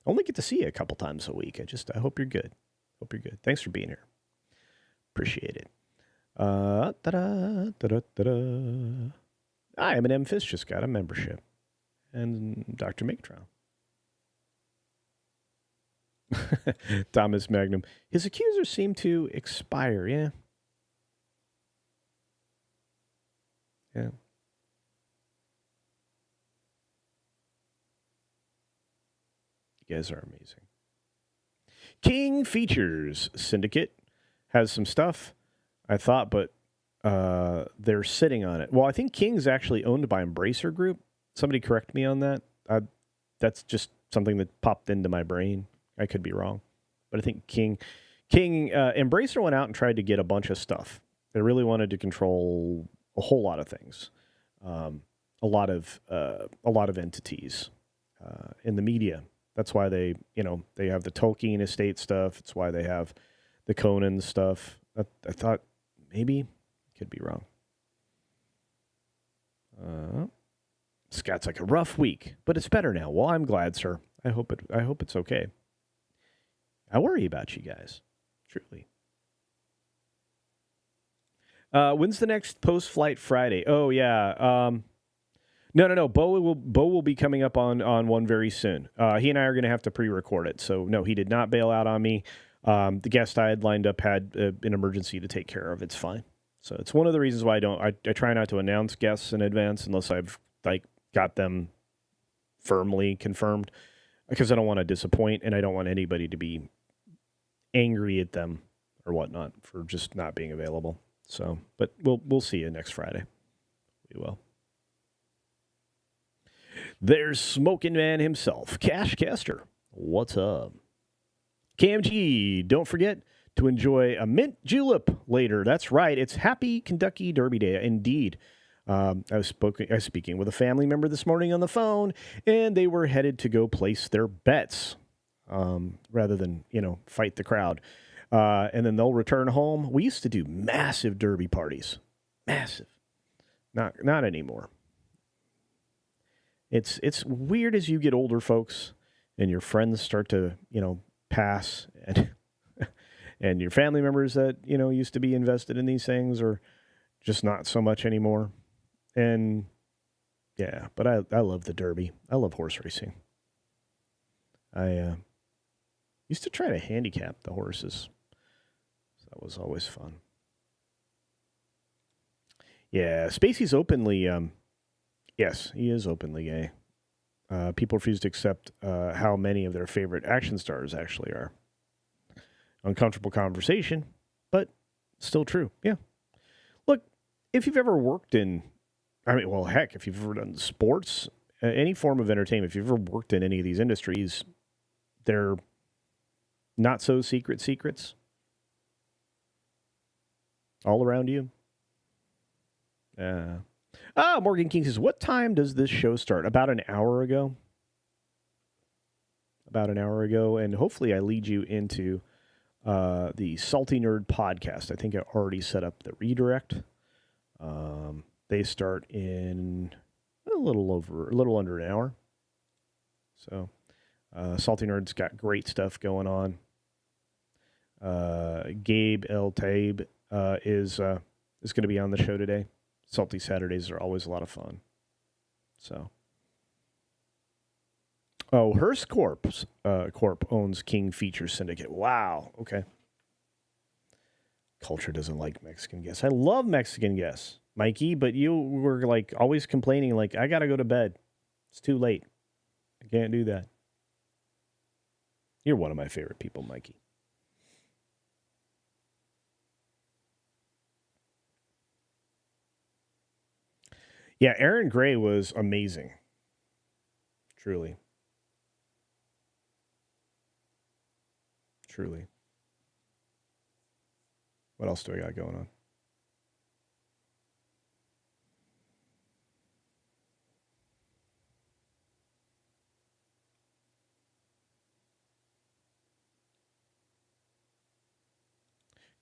I only get to see you a couple times a week. I hope you're good. Hope you're good. Thanks for being here. Appreciate it. I Eminem Fist just got a membership. And Dr. Maketrow. Thomas Magnum. His accusers seem to expire, yeah. Yeah. You guys are amazing. King Features Syndicate has some stuff, I thought, but they're sitting on it. Well, I think King's actually owned by Embracer Group. Somebody correct me on that. That's just something that popped into my brain. I could be wrong. But I think King King Embracer went out and tried to get a bunch of stuff. They really wanted to control a whole lot of things, a lot of entities in the media. That's why they have the Tolkien estate stuff. It's why they have the Conan stuff. I thought maybe, could be wrong. Scott's like a rough week, but it's better now. Well, I'm glad, sir. I hope it's okay. I worry about you guys, truly. When's the next post-flight Friday? Oh yeah. No. Bo will be coming up on one very soon. He and I are going to have to pre-record it. So no, he did not bail out on me. The guest I had lined up had an emergency to take care of. It's fine. So it's one of the reasons why I try not to announce guests in advance unless I've got them firmly confirmed, because I don't want to disappoint and I don't want anybody to be angry at them or whatnot for just not being available. So, but we'll see you next Friday. We will. There's Smoking Man himself, Cash Caster. What's up? KMG, don't forget to enjoy a mint julep later. That's right. It's Happy Kentucky Derby Day, indeed. I was speaking with a family member this morning on the phone, and they were headed to go place their bets rather than, fight the crowd. And then they'll return home. We used to do massive derby parties. Massive. Not anymore. It's weird as you get older, folks, and your friends start to, pass, and and your family members that, used to be invested in these things are just not so much anymore. And yeah, but I love the Derby. I love horse racing. I used to try to handicap the horses. So that was always fun. Yeah, Spacey's openly, yes, he is openly gay. People refuse to accept how many of their favorite action stars actually are. Uncomfortable conversation, but still true. Yeah. Look, if you've ever worked in, if you've ever done sports, any form of entertainment, if you've ever worked in any of these industries, they're not so secrets all around you. Morgan King says, what time does this show start? About an hour ago. And hopefully I lead you into the Salty Nerd podcast. I think I already set up the redirect. They start in a little under an hour. So, Salty Nerd's got great stuff going on. Gabe El Taib is going to be on the show today. Salty Saturdays are always a lot of fun. So, Hearst Corp owns King Features Syndicate. Wow. Okay. Culture doesn't like Mexican guests. I love Mexican guests, Mikey, but you were always complaining, I got to go to bed. It's too late. I can't do that. You're one of my favorite people, Mikey. Yeah, Aaron Gray was amazing. Truly. What else do I got going on?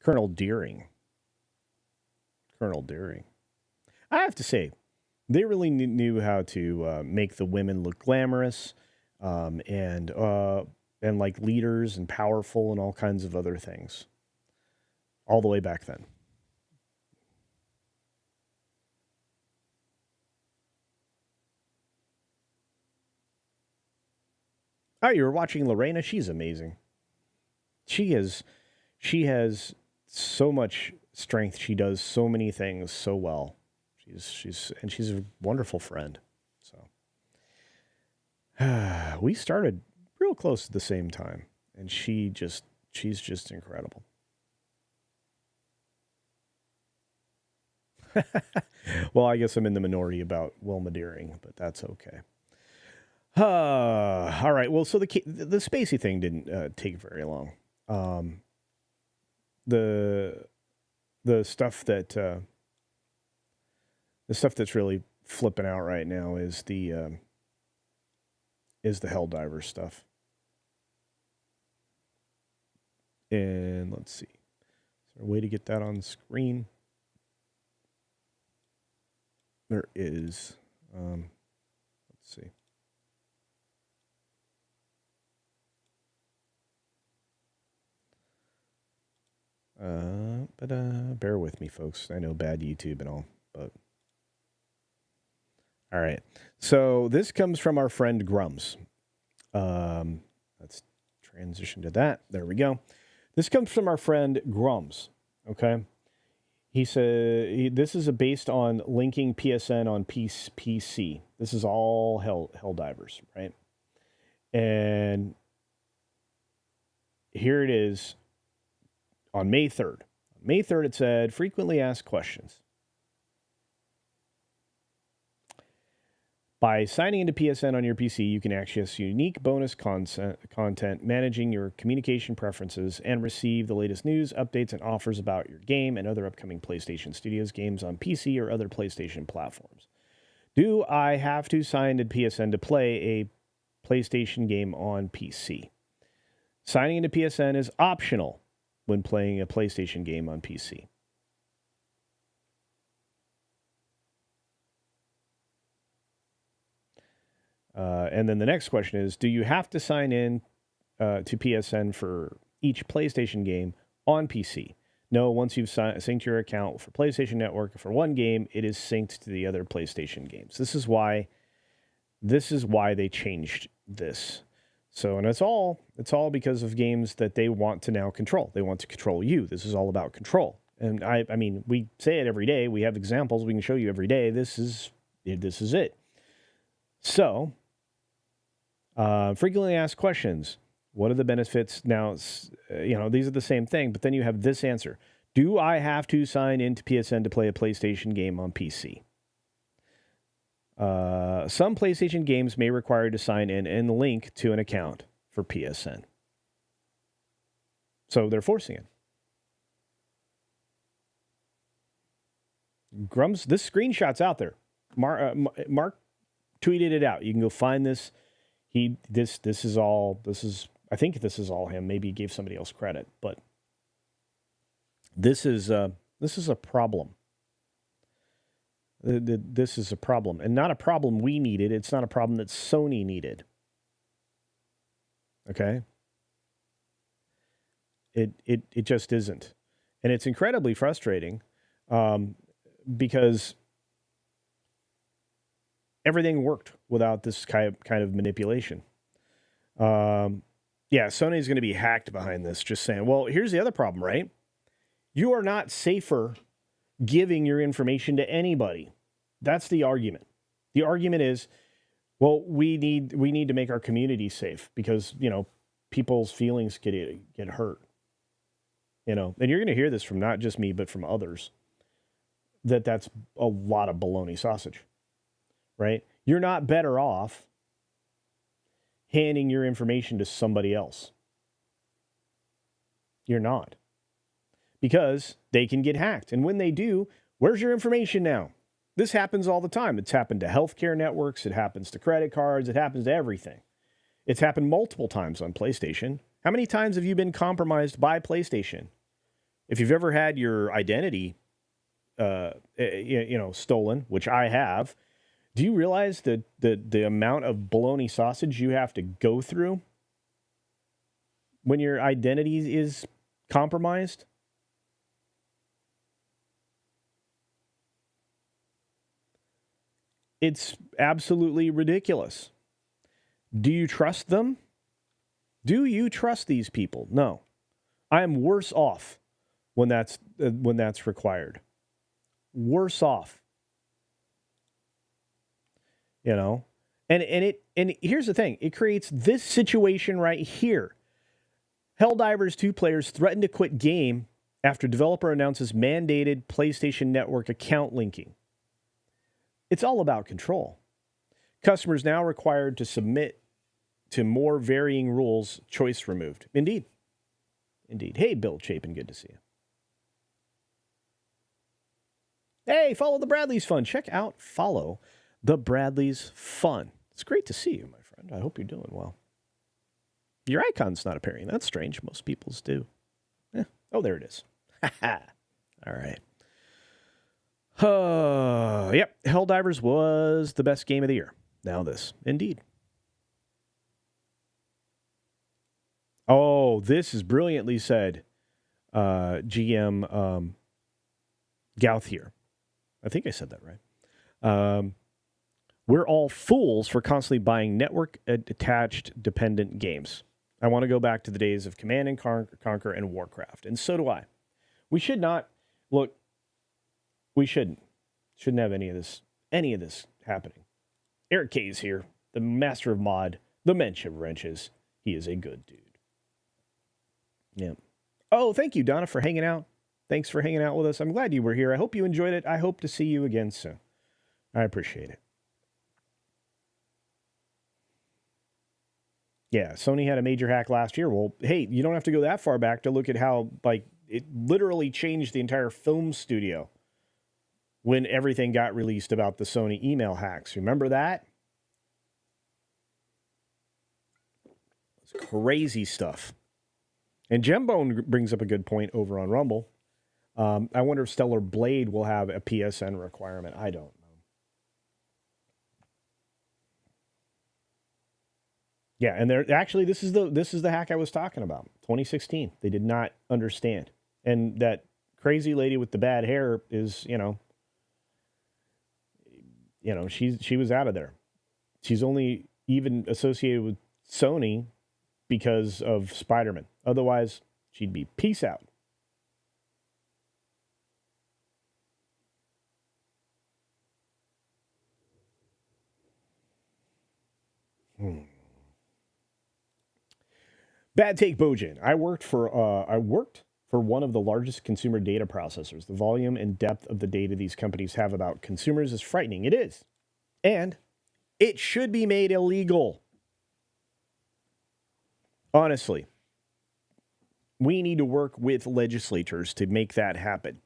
Colonel Deering. I have to say, they really knew how to make the women look glamorous, and like leaders and powerful and all kinds of other things. All the way back then. Oh, you were watching Lorena? She's amazing. She has so much strength. She does so many things so well. She's a wonderful friend. So we started real close at the same time, and she's just incredible. Well, I guess I'm in the minority about Wilma Deering, but that's okay. All right. Well, so the Spacey thing didn't take very long. the stuff that the stuff that's really flipping out right now is the Helldivers stuff. And let's see. Is there a way to get that on the screen? There is. Let's see. But bear with me, folks. I know bad YouTube and all, but all right. So this comes from our friend Grums. Let's transition to that. There we go. This comes from our friend Grums. Okay. He said this is based on linking PSN on PC. This is all Helldivers, right? And here it is on May 3rd. On May 3rd, it said frequently asked questions. By signing into PSN on your PC, you can access unique bonus content, managing your communication preferences, and receive the latest news, updates, and offers about your game and other upcoming PlayStation Studios games on PC or other PlayStation platforms. Do I have to sign into PSN to play a PlayStation game on PC? Signing into PSN is optional when playing a PlayStation game on PC. And then the next question is, do you have to sign in to PSN for each PlayStation game on PC? No, once you've synced your account for PlayStation Network for one game, it is synced to the other PlayStation games. This is why they changed this. So, and it's all because of games that they want to now control. They want to control you. This is all about control. And I mean, we say it every day. We have examples we can show you every day. This is it. So, frequently asked questions. What are the benefits? Now, these are the same thing, but then you have this answer. Do I have to sign into PSN to play a PlayStation game on PC? Some PlayStation games may require you to sign in and link to an account for PSN. So they're forcing it. Grums, this screenshot's out there. Mark tweeted it out. You can go find this. I think this is all him. Maybe he gave somebody else credit, but this is a problem. This is a problem, and not a problem we needed. It's not a problem that Sony needed. Okay? It just isn't, and it's incredibly frustrating because everything worked without this kind of manipulation. Yeah, Sony's going to be hacked behind this. Just saying. Well, here's the other problem, right? You are not safer giving your information to anybody. That's the argument. The argument is, well, we need to make our community safe because, people's feelings get hurt. And you're going to hear this from not just me, but from others, that's a lot of baloney sausage, right? You're not better off handing your information to somebody else. You're not. Because they can get hacked. And when they do, where's your information now? This happens all the time. It's happened to healthcare networks. It happens to credit cards. It happens to everything. It's happened multiple times on PlayStation. How many times have you been compromised by PlayStation? If you've ever had your identity, stolen, which I have, do you realize that the amount of bologna sausage you have to go through when your identity is compromised? It's absolutely ridiculous. Do you trust them? Do you trust these people? No. I am worse off when that's required. Worse off. And here's the thing. It creates this situation right here. Helldivers 2 players threaten to quit game after developer announces mandated PlayStation Network account linking. It's all about control. Customers now required to submit to more varying rules, choice removed. Indeed. Hey, Bill Chapin, good to see you. Hey, follow the Bradley's Fun. Check out Follow the Bradley's Fun. It's great to see you, my friend. I hope you're doing well. Your icon's not appearing. That's strange. Most people's do. Oh, there it is. All right. Yep. Helldivers was the best game of the year. Now this. Indeed. Oh, this is brilliantly said, GM Gauthier. I think I said that right. We're all fools for constantly buying network-attached dependent games. I want to go back to the days of Command and Conquer and Warcraft, and so do I. We should not look. We shouldn't have any of this happening. Eric K is here, the master of mod, the mensch of wrenches. He is a good dude. Yeah. Oh, thank you, Donna, for hanging out. Thanks for hanging out with us. I'm glad you were here. I hope you enjoyed it. I hope to see you again soon. I appreciate it. Yeah, Sony had a major hack last year. Well, hey, you don't have to go that far back to look at how, it literally changed the entire film studio when everything got released about the Sony email hacks. Remember that? It's crazy stuff. And Jembone brings up a good point over on Rumble. I wonder if Stellar Blade will have a PSN requirement. I don't know. Yeah, and they're actually this is the hack I was talking about. 2016. They did not understand. And that crazy lady with the bad hair is, she was out of there. She's only even associated with Sony because of Spider-Man. Otherwise, she'd be peace out. Bad take, Bojan. I worked for one of the largest consumer data processors. The volume and depth of the data these companies have about consumers is frightening. It is. And it should be made illegal. Honestly. We need to work with legislators to make that happen.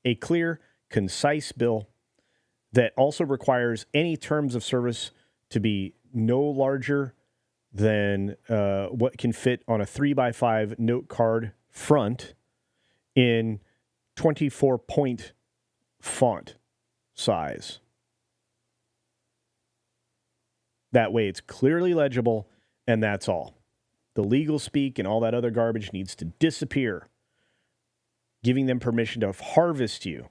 A clear, concise bill that also requires any terms of service to be no larger than what can fit on a 3x5 note card front in 24-point font size. That way it's clearly legible, and that's all. The legal speak and all that other garbage needs to disappear. Giving them permission to harvest you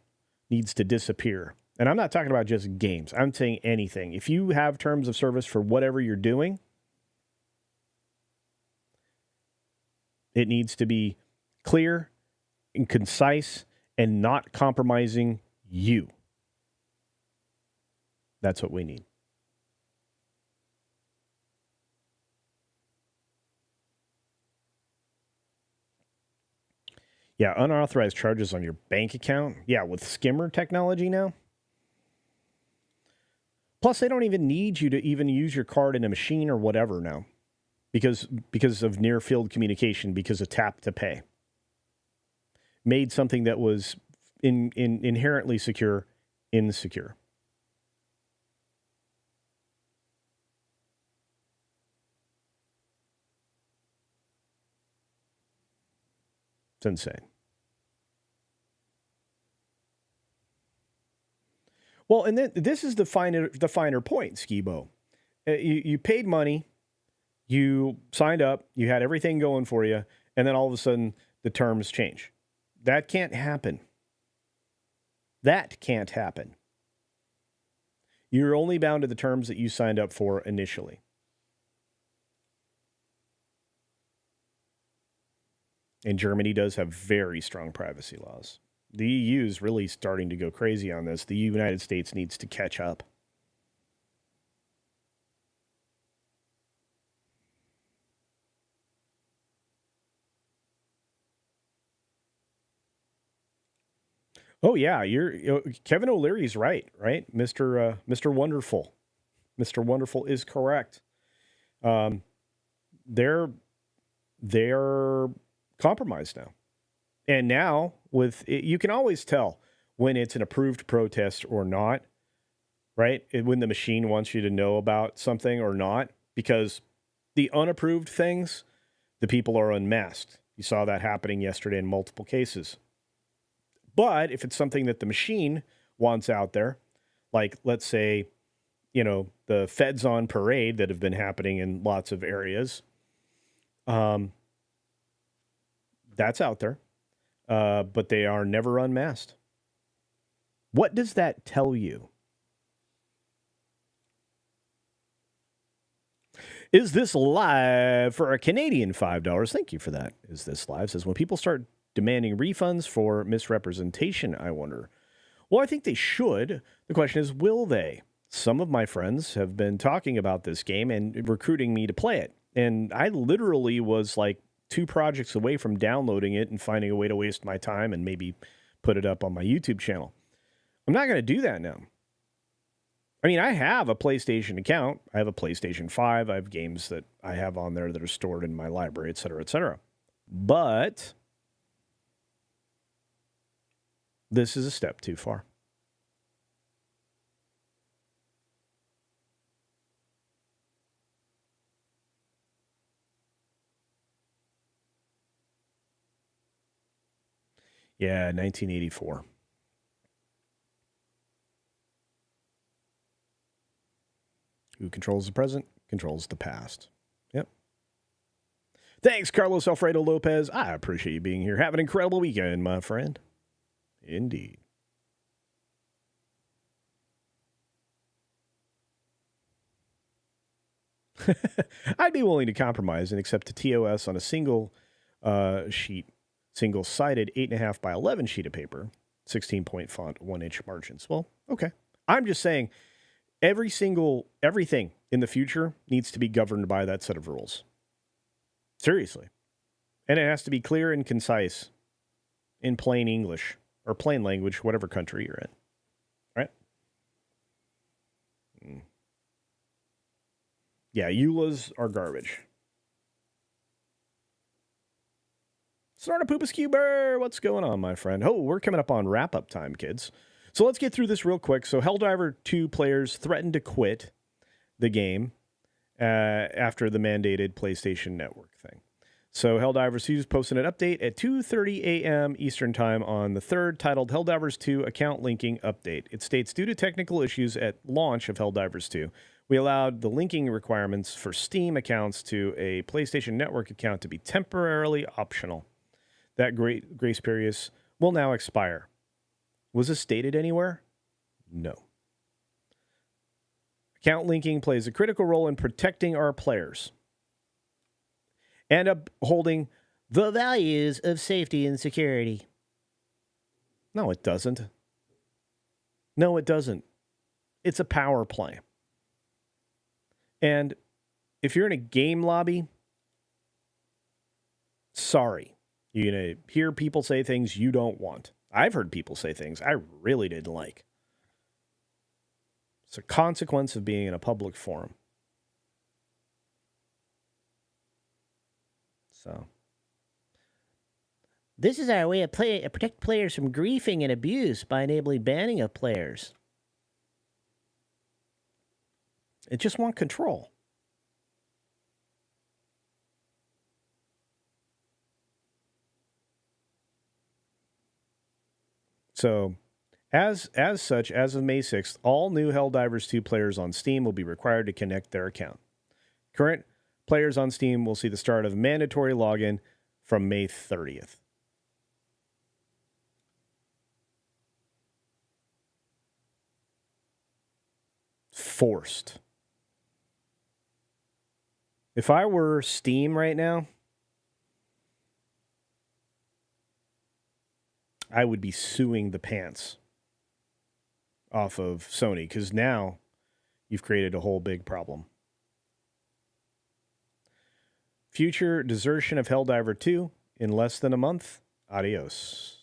needs to disappear. And I'm not talking about just games. I'm saying anything. If you have terms of service for whatever you're doing, it needs to be clear and concise and not compromising you. That's what we need. Yeah, unauthorized charges on your bank account. Yeah, with skimmer technology now. Plus, they don't even need you to even use your card in a machine or whatever now. Because of near field communication, because of tap to pay. Made something that was inherently secure insecure. It's insane. Well, and then this is the finer point, Skibo. You paid money, you signed up, you had everything going for you, and then all of a sudden the terms change. That can't happen. That can't happen. You're only bound to the terms that you signed up for initially. And Germany does have very strong privacy laws. The EU is really starting to go crazy on this. The United States needs to catch up. Oh yeah, Kevin O'Leary's right, Mr. Wonderful. Mr. Wonderful is correct. They're compromised now. And now you can always tell when it's an approved protest or not, right? When the machine wants you to know about something or not, because the unapproved things, the people are unmasked. You saw that happening yesterday in multiple cases. But if it's something that the machine wants out there, like let's say, the feds on parade that have been happening in lots of areas, that's out there. But they are never unmasked. What does that tell you? Is this live for a Canadian $5? Thank you for that. Is this live? Says, when people start demanding refunds for misrepresentation, I wonder. Well, I think they should. The question is, will they? Some of my friends have been talking about this game and recruiting me to play it. And I literally was like 2 projects away from downloading it and finding a way to waste my time and maybe put it up on my YouTube channel. I'm not going to do that now. I mean, I have a PlayStation account. I have a PlayStation 5. I have games that I have on there that are stored in my library, et cetera, et cetera. But this is a step too far. Yeah, 1984. Who controls the present, controls the past. Yep. Thanks, Carlos Alfredo Lopez. I appreciate you being here. Have an incredible weekend, my friend. Indeed. I'd be willing to compromise and accept a TOS on a single single-sided 8.5 by 11 sheet of paper, 16-point font, 1-inch margins. Well, okay. I'm just saying everything in the future needs to be governed by that set of rules. Seriously. And it has to be clear and concise in plain English or plain language, whatever country you're in. Right? Yeah, EULAs are garbage. Snortapoopiscuber, what's going on, my friend? Oh, we're coming up on wrap-up time, kids. So let's get through this real quick. So Helldiver 2 players threatened to quit the game after the mandated PlayStation Network thing. So Helldivers 2 posted an update at 2:30 a.m. Eastern Time on the 3rd titled Helldivers 2 Account Linking Update. It states, due to technical issues at launch of Helldivers 2, we allowed the linking requirements for Steam accounts to a PlayStation Network account to be temporarily optional. That grace period will now expire. Was this stated anywhere? No. Account linking plays a critical role in protecting our players and upholding the values of safety and security. No, it doesn't. No, it doesn't. It's a power play. And if you're in a game lobby, sorry. You're going to hear people say things you don't want. I've heard people say things I really didn't like. It's a consequence of being in a public forum. So, this is our way of protect players from griefing and abuse by enabling banning of players. It just want control. So, as such, as of May 6th, all new Helldivers 2 players on Steam will be required to connect their account. Current players on Steam will see the start of mandatory login from May 30th. Forced. If I were Steam right now, I would be suing the pants off of Sony because now you've created a whole big problem. Future desertion of Helldiver 2 in less than a month. Adios.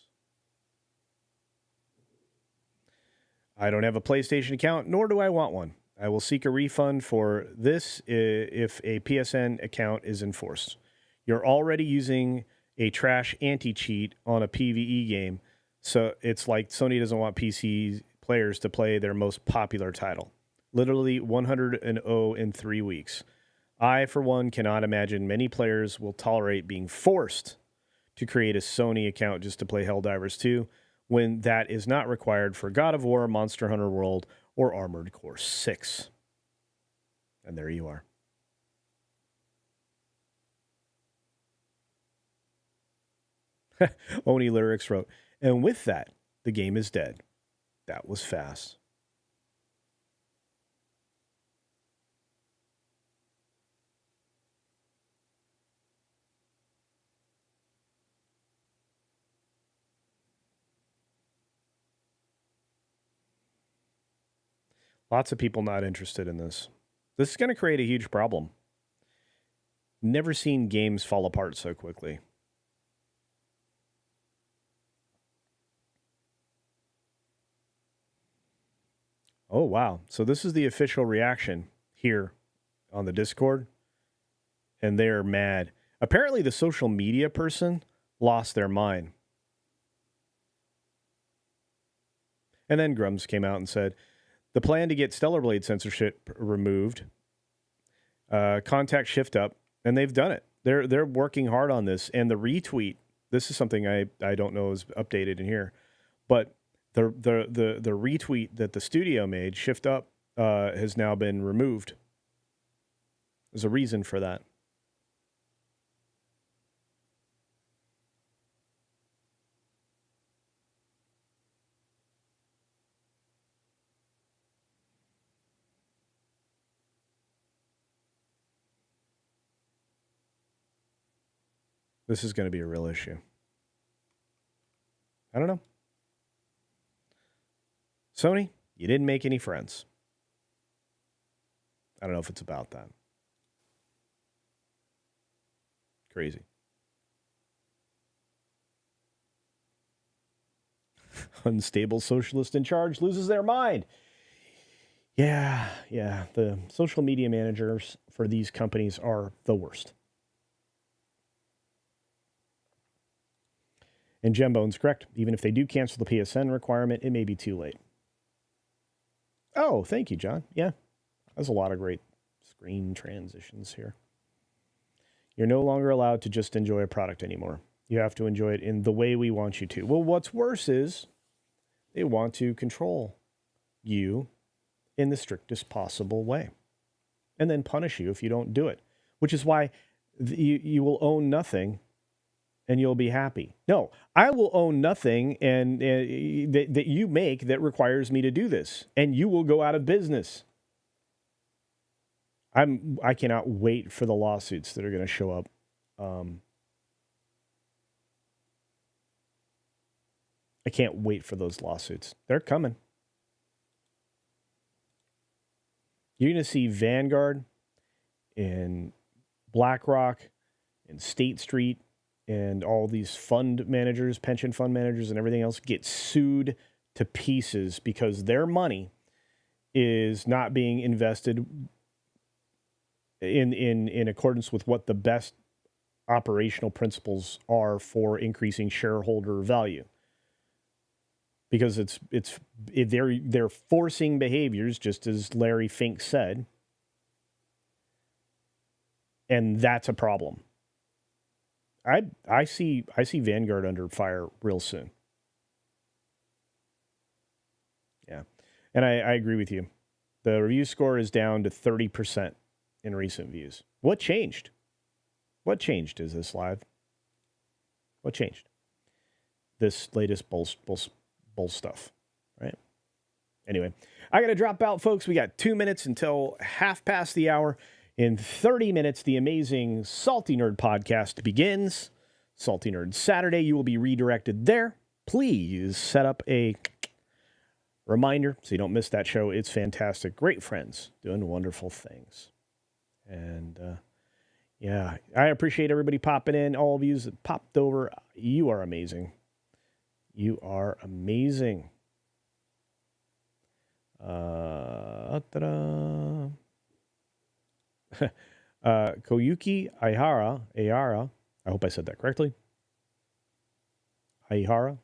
I don't have a PlayStation account, nor do I want one. I will seek a refund for this if a PSN account is enforced. You're already using a trash anti-cheat on a PvE game, So it's like Sony doesn't want PC players to play their most popular title. Literally 100-0 in 3 weeks. I, for one, cannot imagine many players will tolerate being forced to create a Sony account just to play Helldivers 2 when that is not required for God of War, Monster Hunter World, or Armored Core 6. And there you are. Oni Lyrics wrote, and with that, the game is dead. That was fast. Lots of people not interested in this. This is going to create a huge problem. Never seen games fall apart so quickly. Oh, wow. So this is the official reaction here on the Discord, and they're mad. Apparently, the social media person lost their mind. And then Grums came out and said, the plan to get Stellar Blade censorship removed, contact shift up, and they've done it. They're working hard on this. And the retweet, this is something I don't know is updated in here, but the retweet that the studio made, shift up, has now been removed. There's a reason for that. This is going to be a real issue. I don't know. Sony, you didn't make any friends. I don't know if it's about that. Crazy. Unstable socialist in charge loses their mind. Yeah. The social media managers for these companies are the worst. And Gembone's correct. Even if they do cancel the PSN requirement, it may be too late. Oh, thank you, John. Yeah, there's a lot of great screen transitions here. You're no longer allowed to just enjoy a product anymore. You have to enjoy it in the way we want you to. Well, what's worse is they want to control you in the strictest possible way and then punish you if you don't do it, which is why you will own nothing and you'll be happy. No, I will own nothing and that you make that requires me to do this, and you will go out of business. I cannot wait for the lawsuits that are going to show up. I can't wait for those lawsuits. They're coming. You're going to see Vanguard and BlackRock and State Street and all these fund managers, pension fund managers, and everything else get sued to pieces because their money is not being invested in accordance with what the best operational principles are for increasing shareholder value. Because they're forcing behaviors, just as Larry Fink said, and that's a problem. I see Vanguard under fire real soon. Yeah, and I agree with you. The review score is down to 30% in recent views. What changed? What changed? Is this live? What changed? This latest bull stuff, right? Anyway, I got to drop out, folks. We got 2 minutes until half past the hour. In 30 minutes, the amazing Salty Nerd podcast begins. Salty Nerd Saturday. You will be redirected there. Please set up a reminder so you don't miss that show. It's fantastic. Great friends doing wonderful things. And yeah, I appreciate everybody popping in. All of you that popped over. You are amazing. You are amazing. Koyuki Aihara, I hope I said that correctly. Aihara.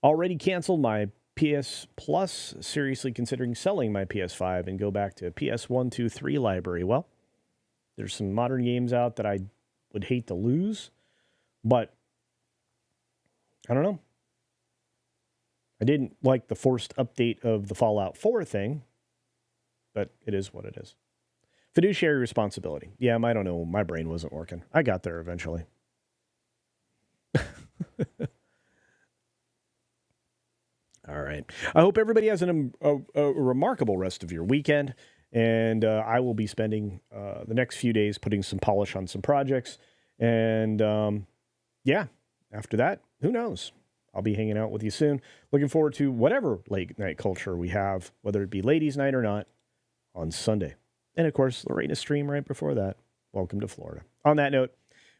Already canceled my PS Plus, seriously considering selling my PS5 and go back to PS1, 2, 3 library. Well, there's some modern games out that I would hate to lose, but I don't know. I didn't like the forced update of the Fallout 4 thing, but it is what it is. Fiduciary responsibility. Yeah, I don't know. My brain wasn't working. I got there eventually. All right. I hope everybody has a remarkable rest of your weekend. And I will be spending the next few days putting some polish on some projects. And yeah, after that, who knows? I'll be hanging out with you soon. Looking forward to whatever late night culture we have, whether it be ladies' night or not, on Sunday. And of course, Lorena's stream right before that. Welcome to Florida. On that note,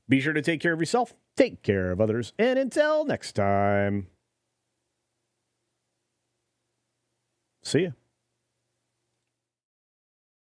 be sure to take care of yourself, take care of others, and until next time, see ya.